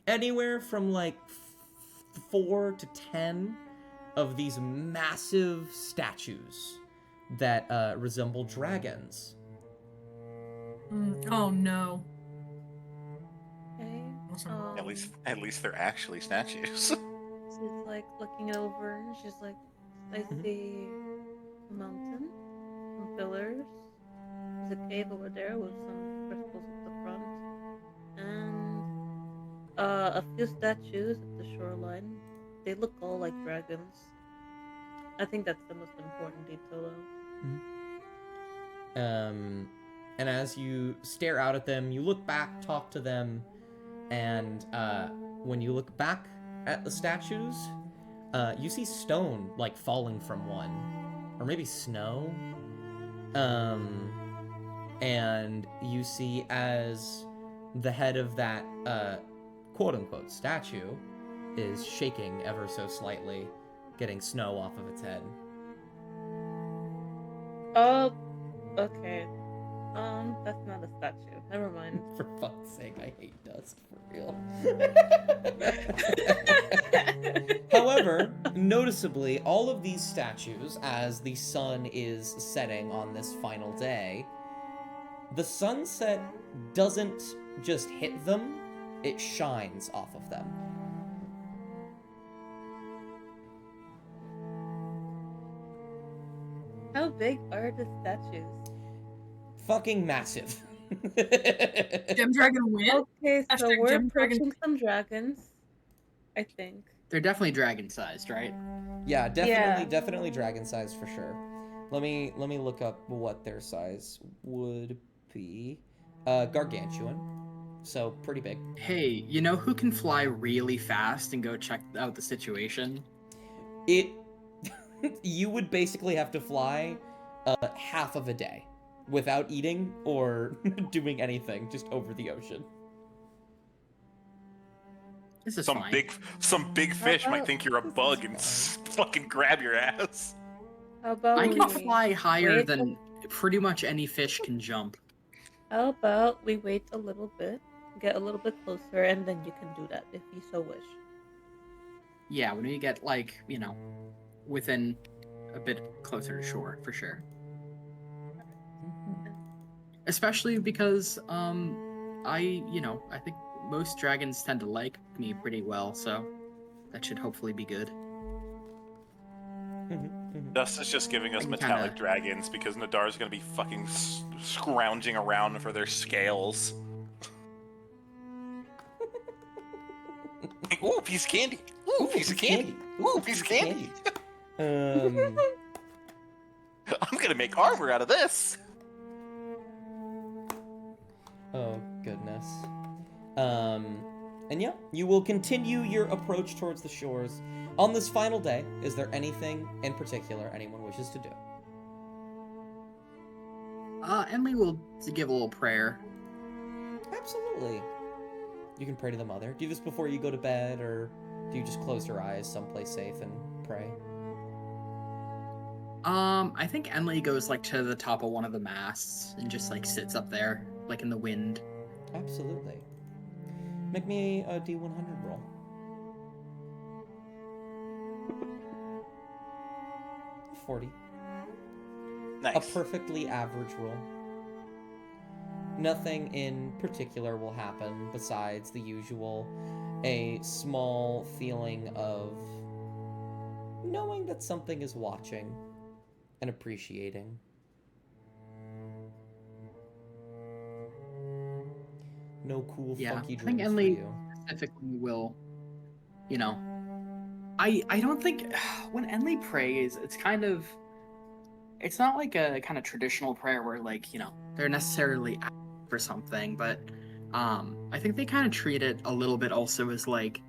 anywhere from like 4 to 10 of these massive statues that resemble dragons. Oh no. Okay. At least they're actually statues. She's like looking over, and she's like, I see a mountain, some pillars. There's a cave over there with some crystals at the front, and a few statues at the shoreline. They look all like dragons. I think that's the most important detail, though. And as you stare out at them, you look back, talk to them, and when you look back at the statues, you see stone, like, falling from one. Or maybe snow. And you see as the head of that, quote-unquote statue is shaking ever so slightly, getting snow off of its head. Oh, okay. That's not a statue. Never mind. For fuck's sake, I hate dust, for real. However, noticeably, all of these statues, as the sun is setting on this final day, the sunset doesn't just hit them, it shines off of them. How big are the statues? Fucking massive. Gem Dragon win? Okay, so Hashtag we're Gem Dragon. approaching some dragons, I think. They're definitely dragon-sized, right? Yeah, Yeah. definitely dragon size for sure. Let me look up what their size would be. Gargantuan. So pretty big. Hey, you know who can fly really fast and go check out the situation? You would basically have to fly half of a day without eating or doing anything, just over the ocean. This is Some fine. big fish Oh, might think you're a this is bug and fine. fucking grab your ass. How about I we can fly higher wait than pretty much any fish can jump. How about we wait a little bit, get a little bit closer, and then you can do that if you so wish. Yeah, when we get like, within a bit closer to shore, for sure. Especially because I think most dragons tend to like me pretty well, so that should hopefully be good. Dust is just giving us And metallic kinda- dragons because Nadar's gonna be fucking scrounging around for their scales. Ooh, piece of candy. Ooh, piece of candy. Ooh, piece of candy. Um, I'm gonna make armor out of this. oh goodness. And yeah, you will continue your approach towards the shores. On this final day, is there anything in particular anyone wishes to do? Emily will give a little prayer. Absolutely. You can pray to the mother. Do this before you go to bed, or do you just close your eyes someplace safe and pray? I think Emily goes like to the top of one of the masts and just like sits up there, like in the wind. Absolutely. Make me a D100 roll. 40. Nice. A perfectly average roll. Nothing in particular will happen besides the usual. A small feeling of knowing that something is watching and appreciating. No cool Yeah, funky I think dreams for Emily you. specifically will, I don't think when Emily prays, it's not like a kind of traditional prayer where like, they're necessarily asking for something, but I think they kind of treat it a little bit also as like,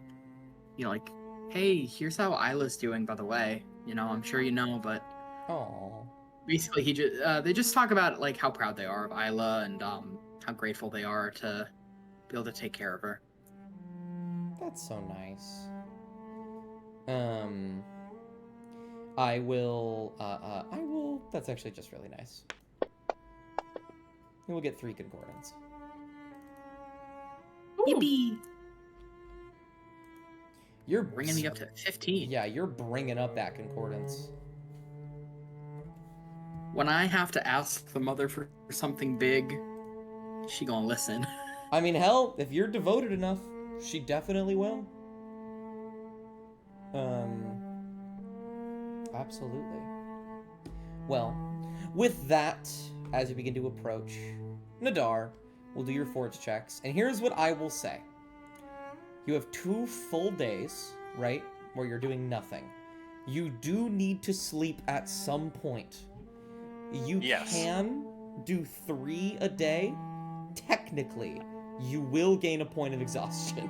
like, hey, here's how Isla's doing, by the way. I'm sure you know, but Oh, basically they just talk about like how proud they are of Isla and how grateful they are to be able to take care of her. that's so nice. I will, that's actually just really nice. You will get 3 concordance. Yippee! You're Bringing me up to 15. Yeah, you're bringing up that concordance. When I have to ask the mother for something big, she gonna listen. I mean, hell, if you're devoted enough, she definitely will. Absolutely. Well, with that, as you begin to approach, Nadar will do your forge checks, and here's what I will say. You have 2 full days, right, where you're doing nothing. You do need to sleep at some point. You can do 3 a day. Technically, you will gain a point of exhaustion.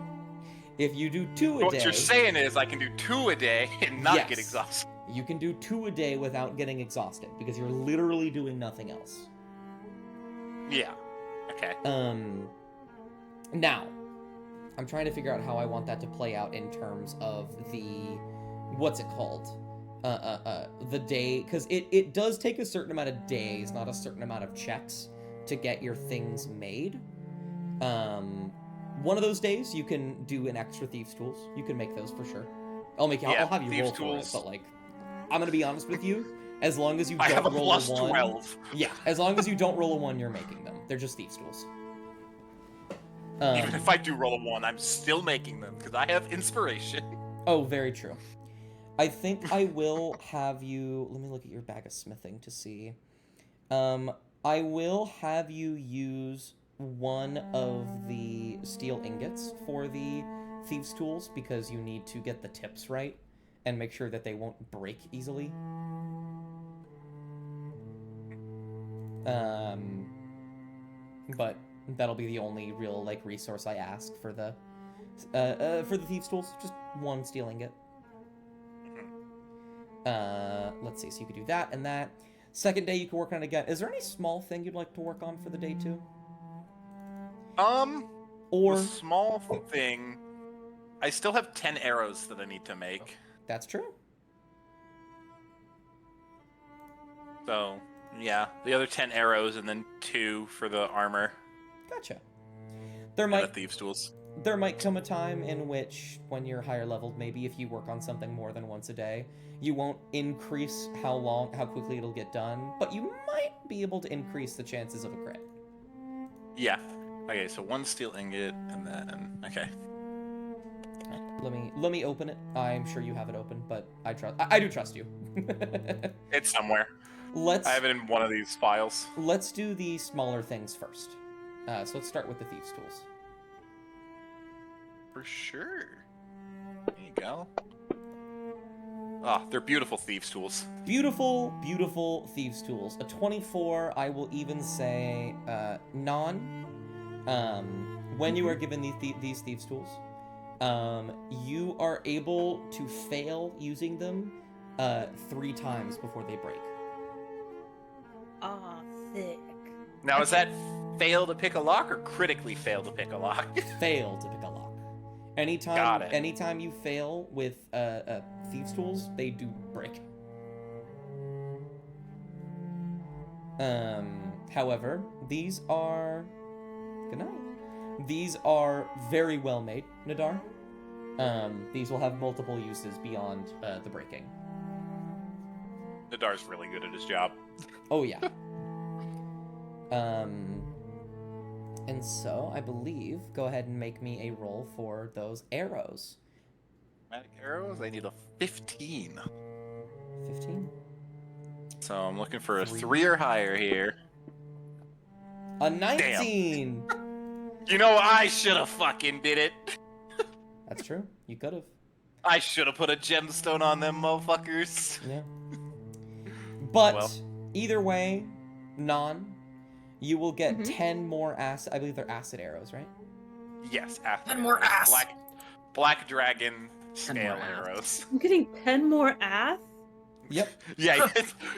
If you do 2 a day... What you're saying is I can do 2 a day and not get Yes. exhausted. You can do 2 a day without getting exhausted, because you're literally doing nothing else. Yeah. Okay. Now, I'm trying to figure out how I want that to play out in terms of the... What's it called? The day... Because it does take a certain amount of days, not a certain amount of checks, to get your things made. One of those days, you can do an extra Thieves' Tools. You can make those for sure. I'll have you roll Thieves' for it, Tools. but, like... I'm gonna be honest with you. As long as you I don't have a roll plus a 1... 12. Yeah, as long as you don't roll a 1, you're making them. They're just Thieves' Tools. Even if I do roll a 1, I'm still making them because I have inspiration. Oh, very true. I think I will have you... Let me look at your bag of smithing to see. I will have you use one of the steel ingots for the Thieves' Tools because you need to get the tips right and make sure that they won't break easily. But that'll be the only real resource I ask for the Thieves' Tools. Just 1 steel ingot. Let's see. So you could do that and that. Second day you can work on it again. Is there any small thing you'd like to work on for the day 2? Or Or a small thing I still have 10 arrows that I need to make. That's true. So, yeah, the other 10 arrows and then 2 for the armor Gotcha. There and the might thieves' tools. there might come a time in which, when you're higher leveled, maybe if you work on something more than once a day, you won't increase how quickly it'll get done, but you might be able to increase the chances of a crit. Yeah. Okay, so 1 steel ingot and then okay. Let me open it. I'm sure you have it open, but I do trust you. It's somewhere. Let's I have it in one of these files. let's do the smaller things first. So let's start with the thieves' tools. For sure. There you go. Ah, they're beautiful thieves' tools. Beautiful, beautiful thieves' tools. A 24, I will even say, non. When you are given these thieves' tools, you are able to fail using them 3 times before they break. Ah, sick. Now, is that fail to pick a lock or critically fail to pick a lock? Fail to pick a lock. Got it. Anytime you fail with thieves' tools, they do break. However, these are... Good night. These are very well made, Nadar. These will have multiple uses beyond the breaking. Nadar's really good at his job. Oh, yeah. And so, I believe, go ahead and make me a roll for those arrows. Magic arrows, I need a 15. 15. So I'm looking for a 3. 3 or higher here. A 19! You know, I should have fucking did it. That's true. You could have. I should have put a gemstone on them motherfuckers. Yeah. But, Well. either way, you will get Mhm. 10 more acid... I believe they're acid arrows, right? Yes, after And more ass. Black dragon scale more ass. arrows. I'm getting 10 more ass? Yep. Yeah,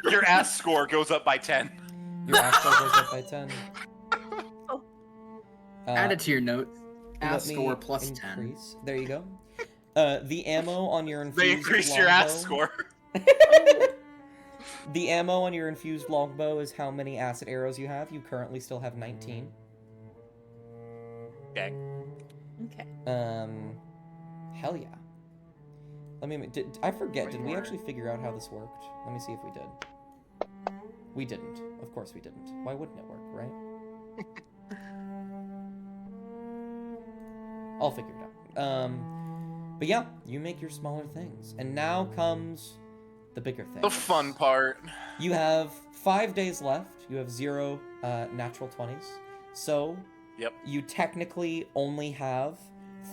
your ass score goes up by 10. Your ass roll goes up by 10. Add it to your notes. Let Ass me score plus 10. increase. There you go. The ammo on your infused They increased your ass longbow- score. The ammo on your infused longbow is how many acid arrows you have. You currently still have 19. Okay. Okay. Hell yeah. I forget, Way did we more. actually figure out how this worked? Let me see if we did. We didn't. Of course we didn't. Why wouldn't it work, right? I'll figure it out. But yeah, you make your smaller things. And now comes the bigger thing. The fun part. You have 5 days left. You have 0 natural 20s. So Yep. you technically only have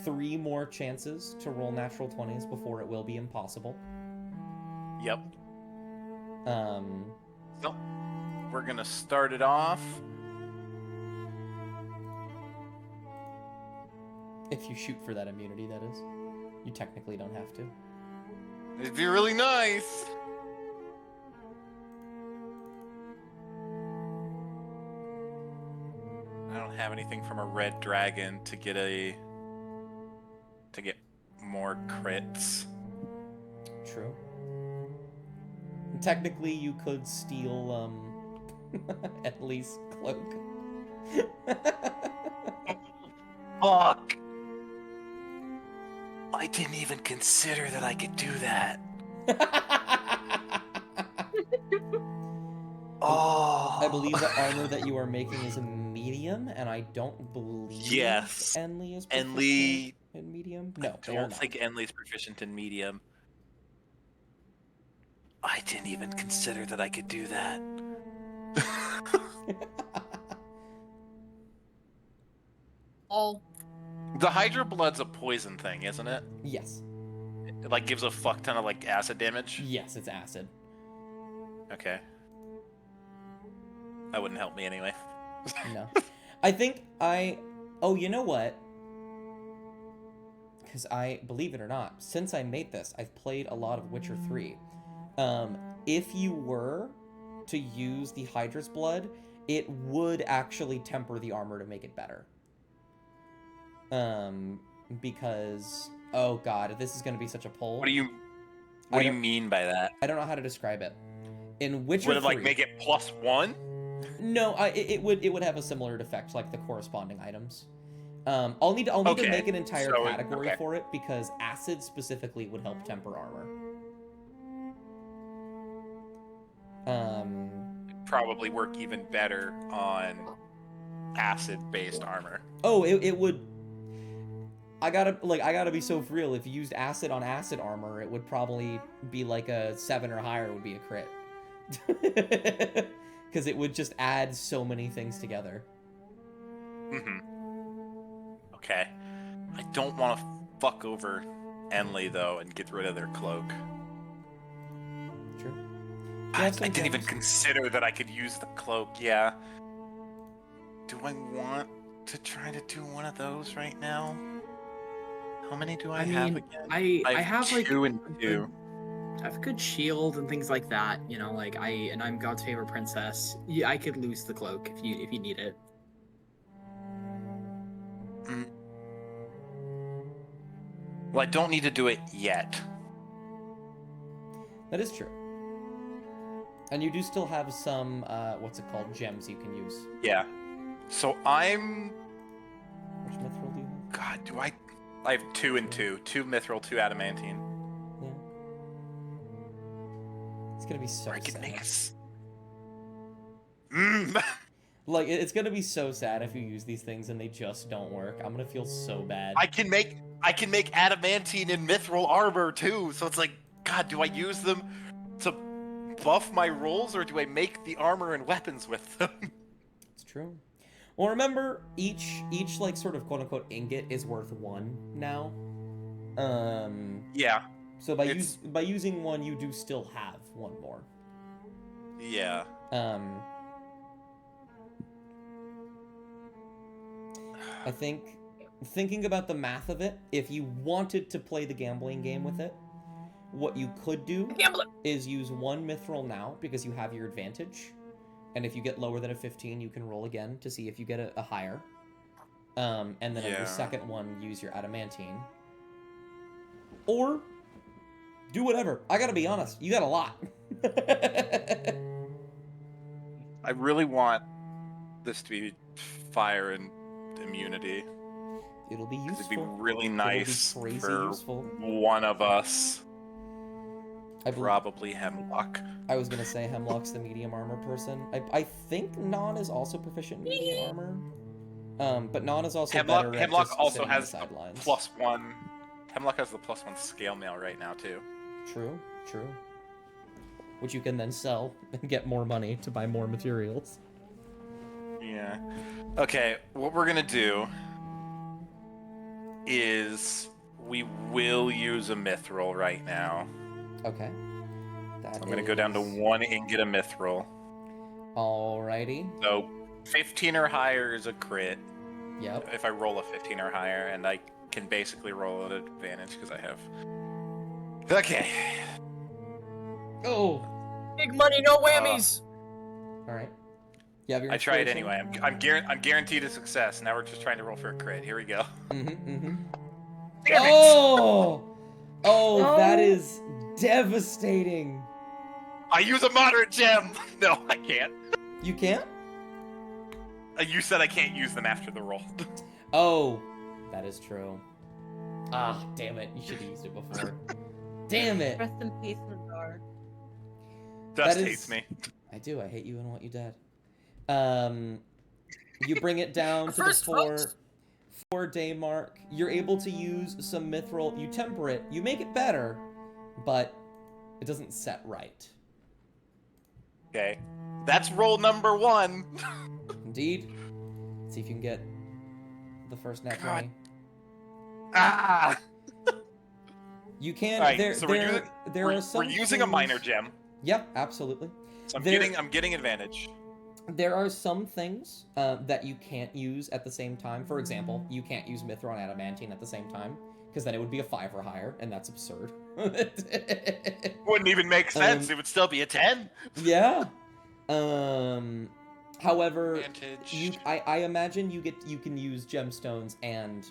3 more chances to roll natural 20s before it will be impossible. Yep. Um, So, we're gonna start it off. if you shoot for that immunity, that is. You technically don't have to. It'd be really nice. I don't have anything from a red dragon to get more crits. True. Technically, you could steal, at least cloak. Fuck! I didn't even consider that I could do that. Oh. I believe the armor that you are making is a medium, and I don't believe Yes. Enli is Enli- proficient in medium. No, I they are don't not. think Enley's proficient in medium. I didn't even consider that I could do that. All. The Hydra Blood's a poison thing, isn't it? Yes. It like gives a fuck ton of like acid damage. Yes, it's acid. Okay. That wouldn't help me anyway. No. I think Oh, you know what? Because believe it or not, since I made this, I've played a lot of Witcher 3. If you were to use the Hydra's Blood, it would actually temper the armor to make it better. Because Oh god, this is gonna be such a pull. What do you mean by that? I don't know how to describe it. In Witcher Would it 3, like make it +1? No, it would have a similar effect like the corresponding items. I'll need to Okay, make an entire so- category okay. for it because acid specifically would help temper armor. Probably work even better on acid-based armor. Oh, it would. I gotta be so real. If you used acid on acid armor, it would probably be like a 7 or higher would be a crit. Because it would just add so many things together. Okay. I don't want to fuck over Enlil though and get rid of their cloak. True. I didn't even consider that I could use the cloak. Yeah. Do I want to try to do one of those right now? How many do I have mean, again? I have like 2 and a 2. I have a good shield and things like that. You know, like I'm God's favorite princess. Yeah, I could lose the cloak if you need it. Well, I don't need to do it yet. That is true. And you do still have some, what's it called, gems you can use. Yeah. So I'm... Which mithril do you have? God, do I... I have 2 and 2. 2 mithril, 2 adamantine. Yeah. It's gonna be so I could sad. make a... Like, it's gonna be so sad if you use these things and they just don't work. I'm gonna feel so bad. I can make adamantine and mithril armor too. So it's like, God, do I use them to buff my rolls or do I make the armor and weapons with them? It's true. Well, remember, each like sort of quote unquote ingot is worth 1 now. Yeah. So by using 1, you do still have 1 more. Yeah. I think thinking about the math of it, if you wanted to play the gambling game with it, what you could do is use 1 mithril now because you have your advantage. And if you get lower than a 15, you can roll again to see if you get a higher. And then on your second one, use your adamantine. Or do whatever. I gotta be honest, you got a lot. I really want this to be fire and immunity. It'll be useful. It'd be really nice It'll be crazy for useful. one of us. I believe, Probably Hemlock. I was gonna say Hemlock's the medium armor person. I think Non is also proficient in medium armor. But Non is also better at Hemlock just also sitting on has the the sidelines. +1. Hemlock has the +1 scale mail right now too. True. Which you can then sell and get more money to buy more materials. Yeah. Okay, what we're gonna do is we will use a mithril right now. Okay. I'm gonna go down to 1 ingot of mithril. Alrighty. So 15 or higher is a crit. Yep. If I roll a 15 or higher, and I can basically roll at advantage because I have. Okay. Oh. Big money, no whammies. All right. You have your I tried inspiration? anyway. I'm guaranteed a success. Now we're just trying to roll for a crit. Here we go. Damn it! Oh, that is devastating. I use a moderate gem. No, I can't. You can't? You said I can't use them after the roll. Oh, that is true. Ah, damn it. You should have used it before. Damn it. Rest in peace, Nadar. Dust That is- hates me. I do. I hate you and want you dead. You bring it down to the First, folks. 4-day mark. You're able to use some mithril. You temper it. You make it better, but it doesn't set right. Okay. That's roll number 1. Indeed. Let's see if you can get the first nat God. 20. Ah! You can. Alright, there so there we're are some we're using a minor things- gem. Yeah, absolutely. So I'm There- getting advantage. There are some things that you can't use at the same time. For example, you can't use mithril and adamantine at the same time because then it would be a 5 or higher, and that's absurd. Wouldn't even make sense. It would still be a 10. Yeah. However, Advantage. I imagine you can use gemstones and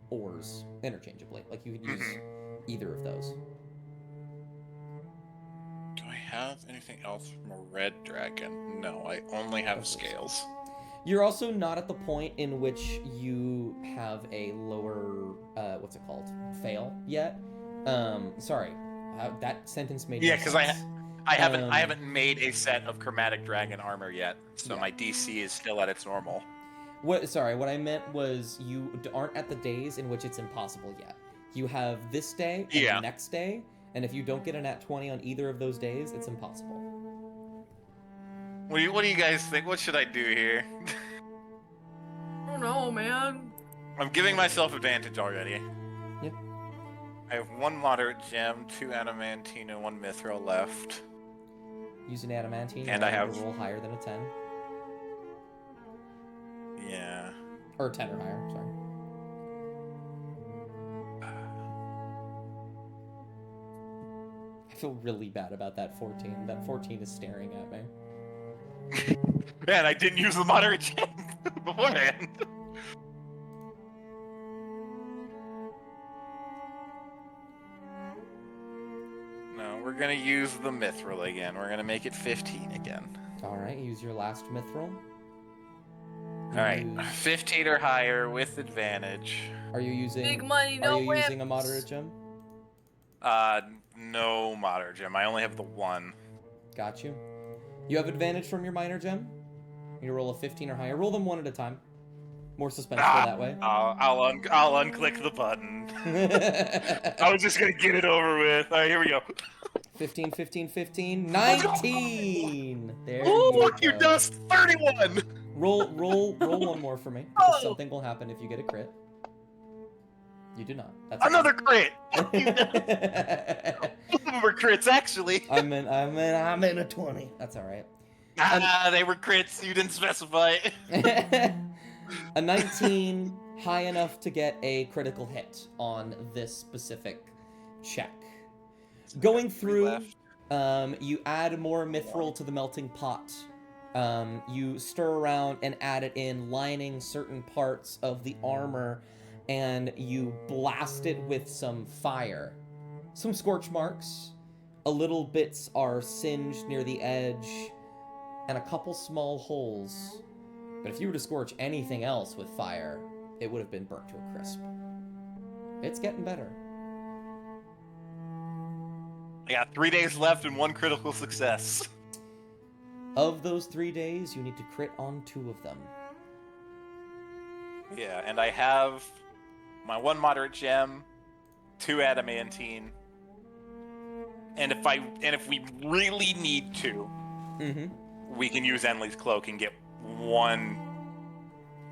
ores interchangeably. Like you can use either of those. Do I have anything else from a red dragon? No, I only have scales. You're also not at the point in which you have a lower what's it called? Fail yet. Sorry. That sentence made Yeah, no because sense. I haven't made a set of chromatic dragon armor yet, so Yeah. my DC is still at its normal. What I meant was you aren't at the days in which it's impossible yet. You have this day and Yeah. the next day, and if you don't get a nat 20 on either of those days, it's impossible. What do you guys think? What should I do here? I don't know, man. I'm giving myself advantage already. Yeah. I have 1 moderate gem, 2 adamantine, and 1 mithril left. Use an adamantine, And I you have- to roll higher than a 10. Yeah. Or 10 or higher, sorry. I feel really bad about that 14. That 14 is staring at me. Man, I didn't use the moderate gem beforehand. No, we're gonna use the mithril again. We're gonna make it 15 again. Alright, use your last mithril. Alright, Use- 15 or higher with advantage. Are you using... Big money, no Are you using a whips. moderate gem? No moderate gem. I only have the 1. Got you. You have advantage from your minor gem. You roll a 15 or higher. Roll them one at a time. More suspenseful that way. I'll unclick the button. I was just gonna get it over with. Alright, here we go. 15, 15, 15, 19! There Oh, you look, go. you dust 31! Roll one more for me. Because something will happen if you get a crit. You do not. That's Another crit! okay. Both of them were crits, actually. I'm in a 20. That's alright. They were crits. You didn't specify. A 19, high enough to get a critical hit on this specific check. Going through, you add more mithril to the melting pot. You stir around and add it in, lining certain parts of the armor, and you blast it with some fire. Some scorch marks. A little bits are singed near the edge, and a couple small holes. But if you were to scorch anything else with fire, it would have been burnt to a crisp. It's getting better. I got 3 days left and 1 critical success. Of those 3 days, you need to crit on 2 of them. Yeah, and I have my 1 moderate gem, 2 adamantine, and if we really need to, we can use Enlil's cloak and get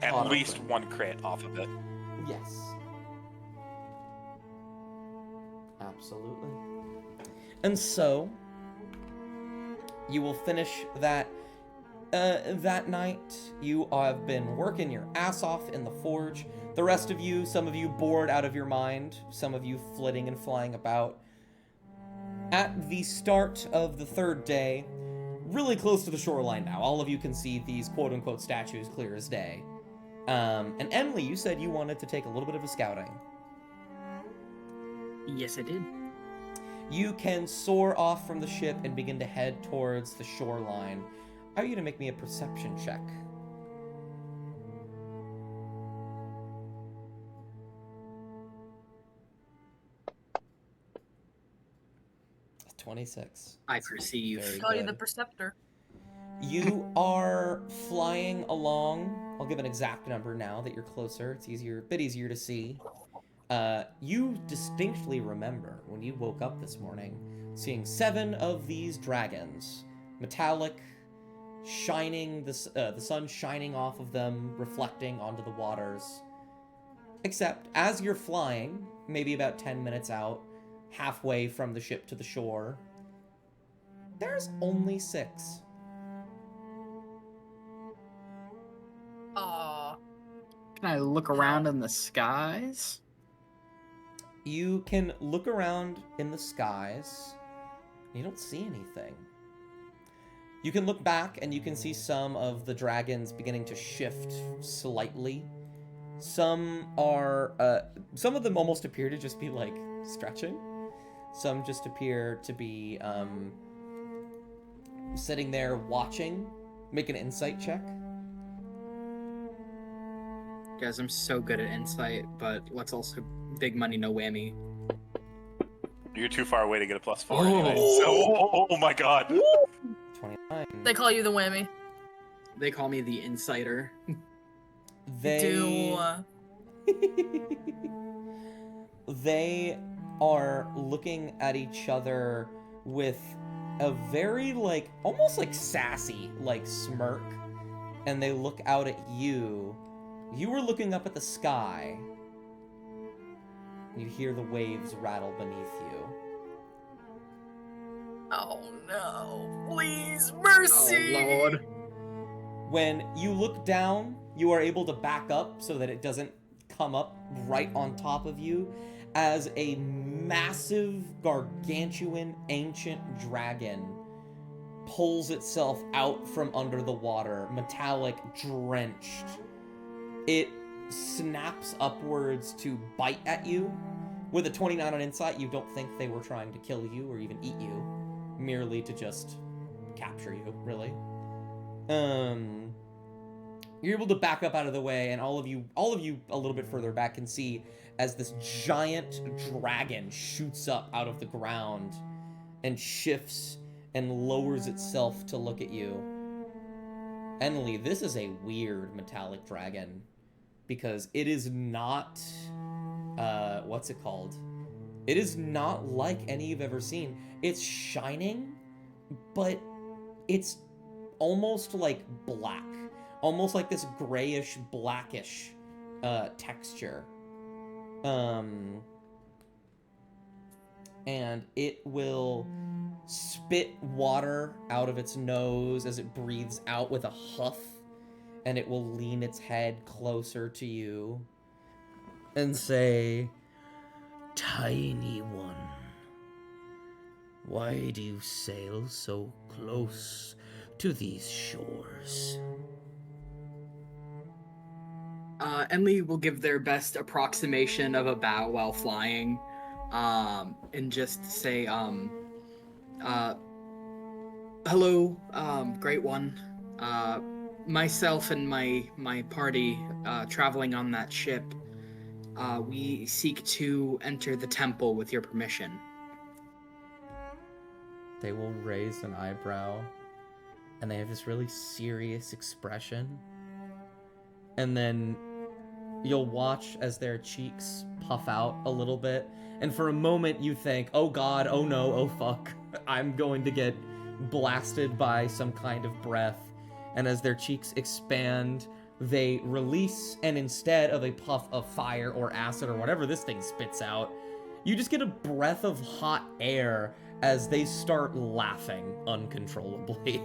at Auto least crit. 1 crit off of it. Yes. Absolutely. And so, you will finish that night. You have been working your ass off in the forge. The rest of you, some of you bored out of your mind, some of you flitting and flying about. At the start of the 3rd day, really close to the shoreline now, all of you can see these quote-unquote statues clear as day. And Emily, you said you wanted to take a little bit of a scouting. Yes, I did. You can soar off from the ship and begin to head towards the shoreline. I want you to make me a perception check. A 26. I perceive. Very Call you the good. Perceptor. You are flying along. I'll give an exact number now that you're closer. It's a bit easier to see. You distinctly remember when you woke up this morning, seeing 7 of these dragons, metallic, shining, the sun shining off of them, reflecting onto the waters. Except, as you're flying, maybe about 10 minutes out, halfway from the ship to the shore, there's only 6. Aw. Can I look around in the skies? You can look around in the skies. You don't see anything. You can look back and you can see some of the dragons beginning to shift slightly. Some of them almost appear to just be like stretching. Some just appear to be sitting there watching. Make an insight check. Guys, I'm so good at insight, but let's also big money, no whammy. You're too far away to get a +4 Oh. anyway. So, oh my god. 29. They call you the whammy. They call me the insider. They they are looking at each other with a very like almost like sassy like smirk, and they look out at you. You were looking up at the sky. You hear the waves rattle beneath you. Oh no! Please, mercy! Oh Lord. When you look down, you are able to back up so that it doesn't come up right on top of you as a massive, gargantuan, ancient dragon pulls itself out from under the water, metallic, drenched. It snaps upwards to bite at you. With a 29 on insight, you don't think they were trying to kill you or even eat you, merely to just capture you, really. You're able to back up out of the way, and all of you a little bit further back can see as this giant dragon shoots up out of the ground and shifts and lowers itself to look at you. Enlil, this is a weird metallic dragon because it is not, what's it called? It is not like any you've ever seen. It's shining, but it's almost like black. Almost like this grayish, blackish texture. And it will spit water out of its nose as it breathes out with a huff, and it will lean its head closer to you and say, "Tiny one, why do you sail so close to these shores?" Enlil will give their best approximation of a bow while flying, and just say, hello, great one. Myself and my party, traveling on that ship, we seek to enter the temple with your permission. They will raise an eyebrow, and they have this really serious expression. And then you'll watch as their cheeks puff out a little bit, and for a moment you think, oh god, oh no, oh fuck, I'm going to get blasted by some kind of breath. And as their cheeks expand, they release, and instead of a puff of fire or acid or whatever this thing spits out, you just get a breath of hot air as they start laughing uncontrollably.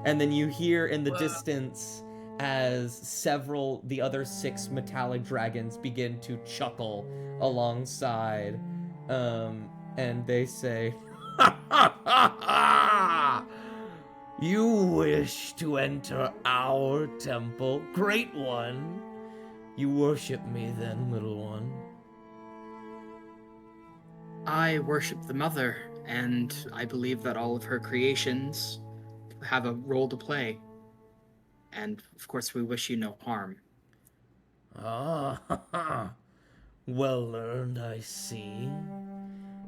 And then you hear in the distance as the other 6 metallic dragons begin to chuckle alongside, and they say, "Ha ha ha ha! You wish to enter our temple, great one? You worship me then, little one?" I worship the mother, and I believe that all of her creations have a role to play. And, of course, we wish you no harm. Ah, well learned, I see.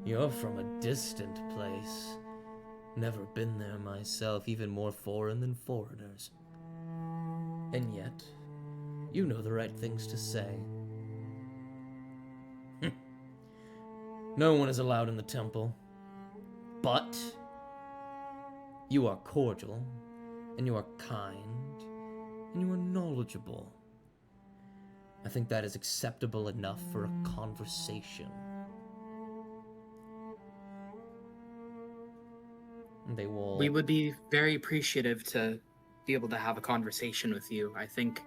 You're from a distant place. Never been there myself, even more foreign than foreigners. And yet, you know the right things to say. No one is allowed in the temple. But you are cordial, and you are kind, and you are knowledgeable. I think that is acceptable enough for a conversation. They will... We would be very appreciative to be able to have a conversation with you. I think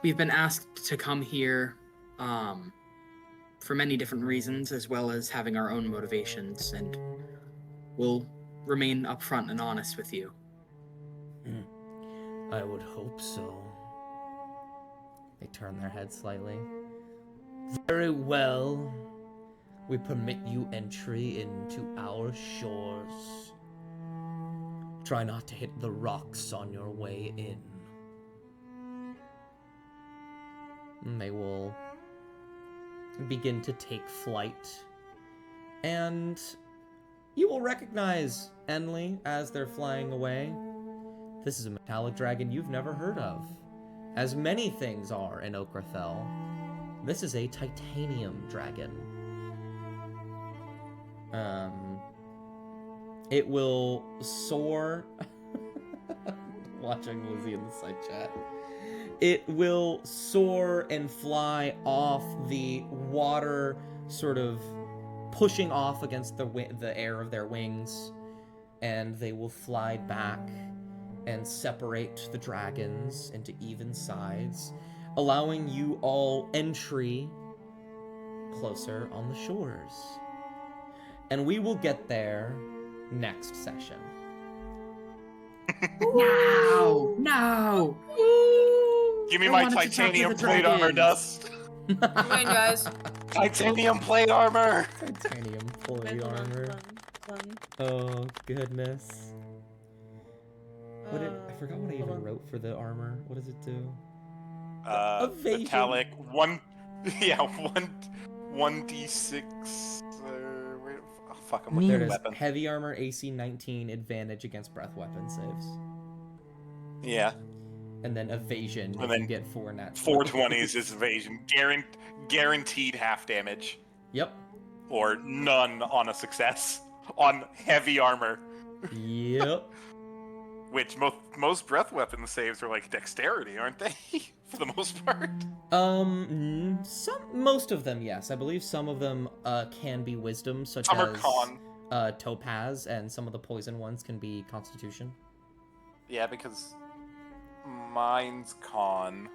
we've been asked to come here for many different reasons, as well as having our own motivations, and we'll remain upfront and honest with you. I would hope so. They turn their head slightly. Very well. We permit you entry into our shores. Try not to hit the rocks on your way in. And they will begin to take flight. And you will recognize Enlil as they're flying away. This is a metallic dragon you've never heard of, as many things are in Okrathel. This is a titanium dragon. It will soar. Watching Lizzie in the side chat. It will soar and fly off the water, sort of pushing off against the air of their wings, and they will fly back and separate the dragons into even sides, allowing you all entry closer on the shores. And we will get there next session. No! Give me I my wanted to talk to titanium the plate armor, dragons. Dust. Wait, guys. Titanium plate armor. Titanium plate Fun, armor. fun. Oh, goodness. What did, I forgot what I hold even on. wrote for the armor. What does it do? Evasion. Metallic one. Yeah, 1d6. Wait, oh, fuck, I'm looking There at it the is. weapon. Heavy armor, AC 19, advantage against breath weapon saves. Yeah, And then evasion, And if then you get 4 nat 420s is evasion. Guaranteed half damage. Yep. Or none on a success. On heavy armor. Yep. Which most breath weapon saves are like dexterity, aren't they? For the most part. Most of them, yes. I believe some of them can be wisdom, such Some are as con. topaz, and some of the poison ones can be constitution. Yeah, because mine's con.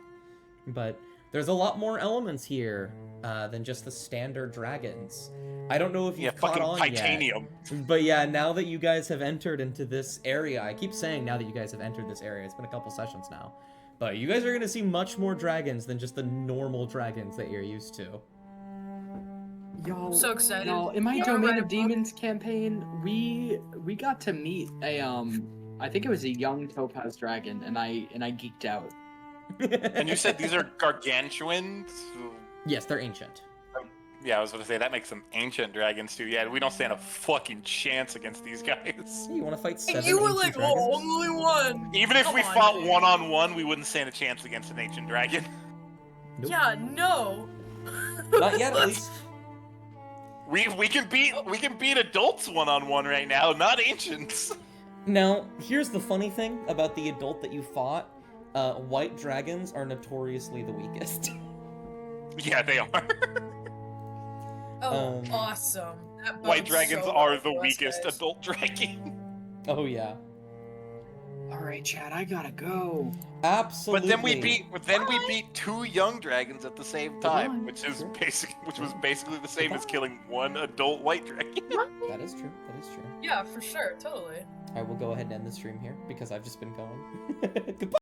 But there's a lot more elements here than just the standard dragons. I don't know if Yeah, you've caught fucking on titanium. yet, but yeah, now that you guys have entered into this area, I keep saying now that you guys have entered this area, it's been a couple sessions now, but you guys are gonna see much more dragons than just the normal dragons that you're used to. Y'all, So excited. Y'all, in my Yeah, Domain right. of Demons campaign, we got to meet a I think it was a young topaz dragon, and I geeked out. And you said these are gargantuans? Yes, they're ancient. Yeah, I was going to say, that makes them ancient dragons too. Yeah, we don't stand a fucking chance against these guys. Hey, you want to fight 7 And you were ancient like, dragons? oh, only one. Even if Come we on, fought dude. one-on-one, we wouldn't stand a chance against an ancient dragon. Nope. Yeah, no. Not yet, at least. We can beat adults one-on-one right now, not ancients. Now, here's the funny thing about the adult that you fought. White dragons are notoriously the weakest. Yeah, they are. Oh, Um, awesome. That White bodes dragons so are well the for us, weakest guys. adult dragon. Oh yeah, All right, Chad, I gotta go. absolutely. But then we beat 2 young dragons at the same time, which was basically the same as killing 1 adult white dragon. That is true. That is true. Yeah, for sure, totally. I will go ahead and end the stream here because I've just been going. Goodbye.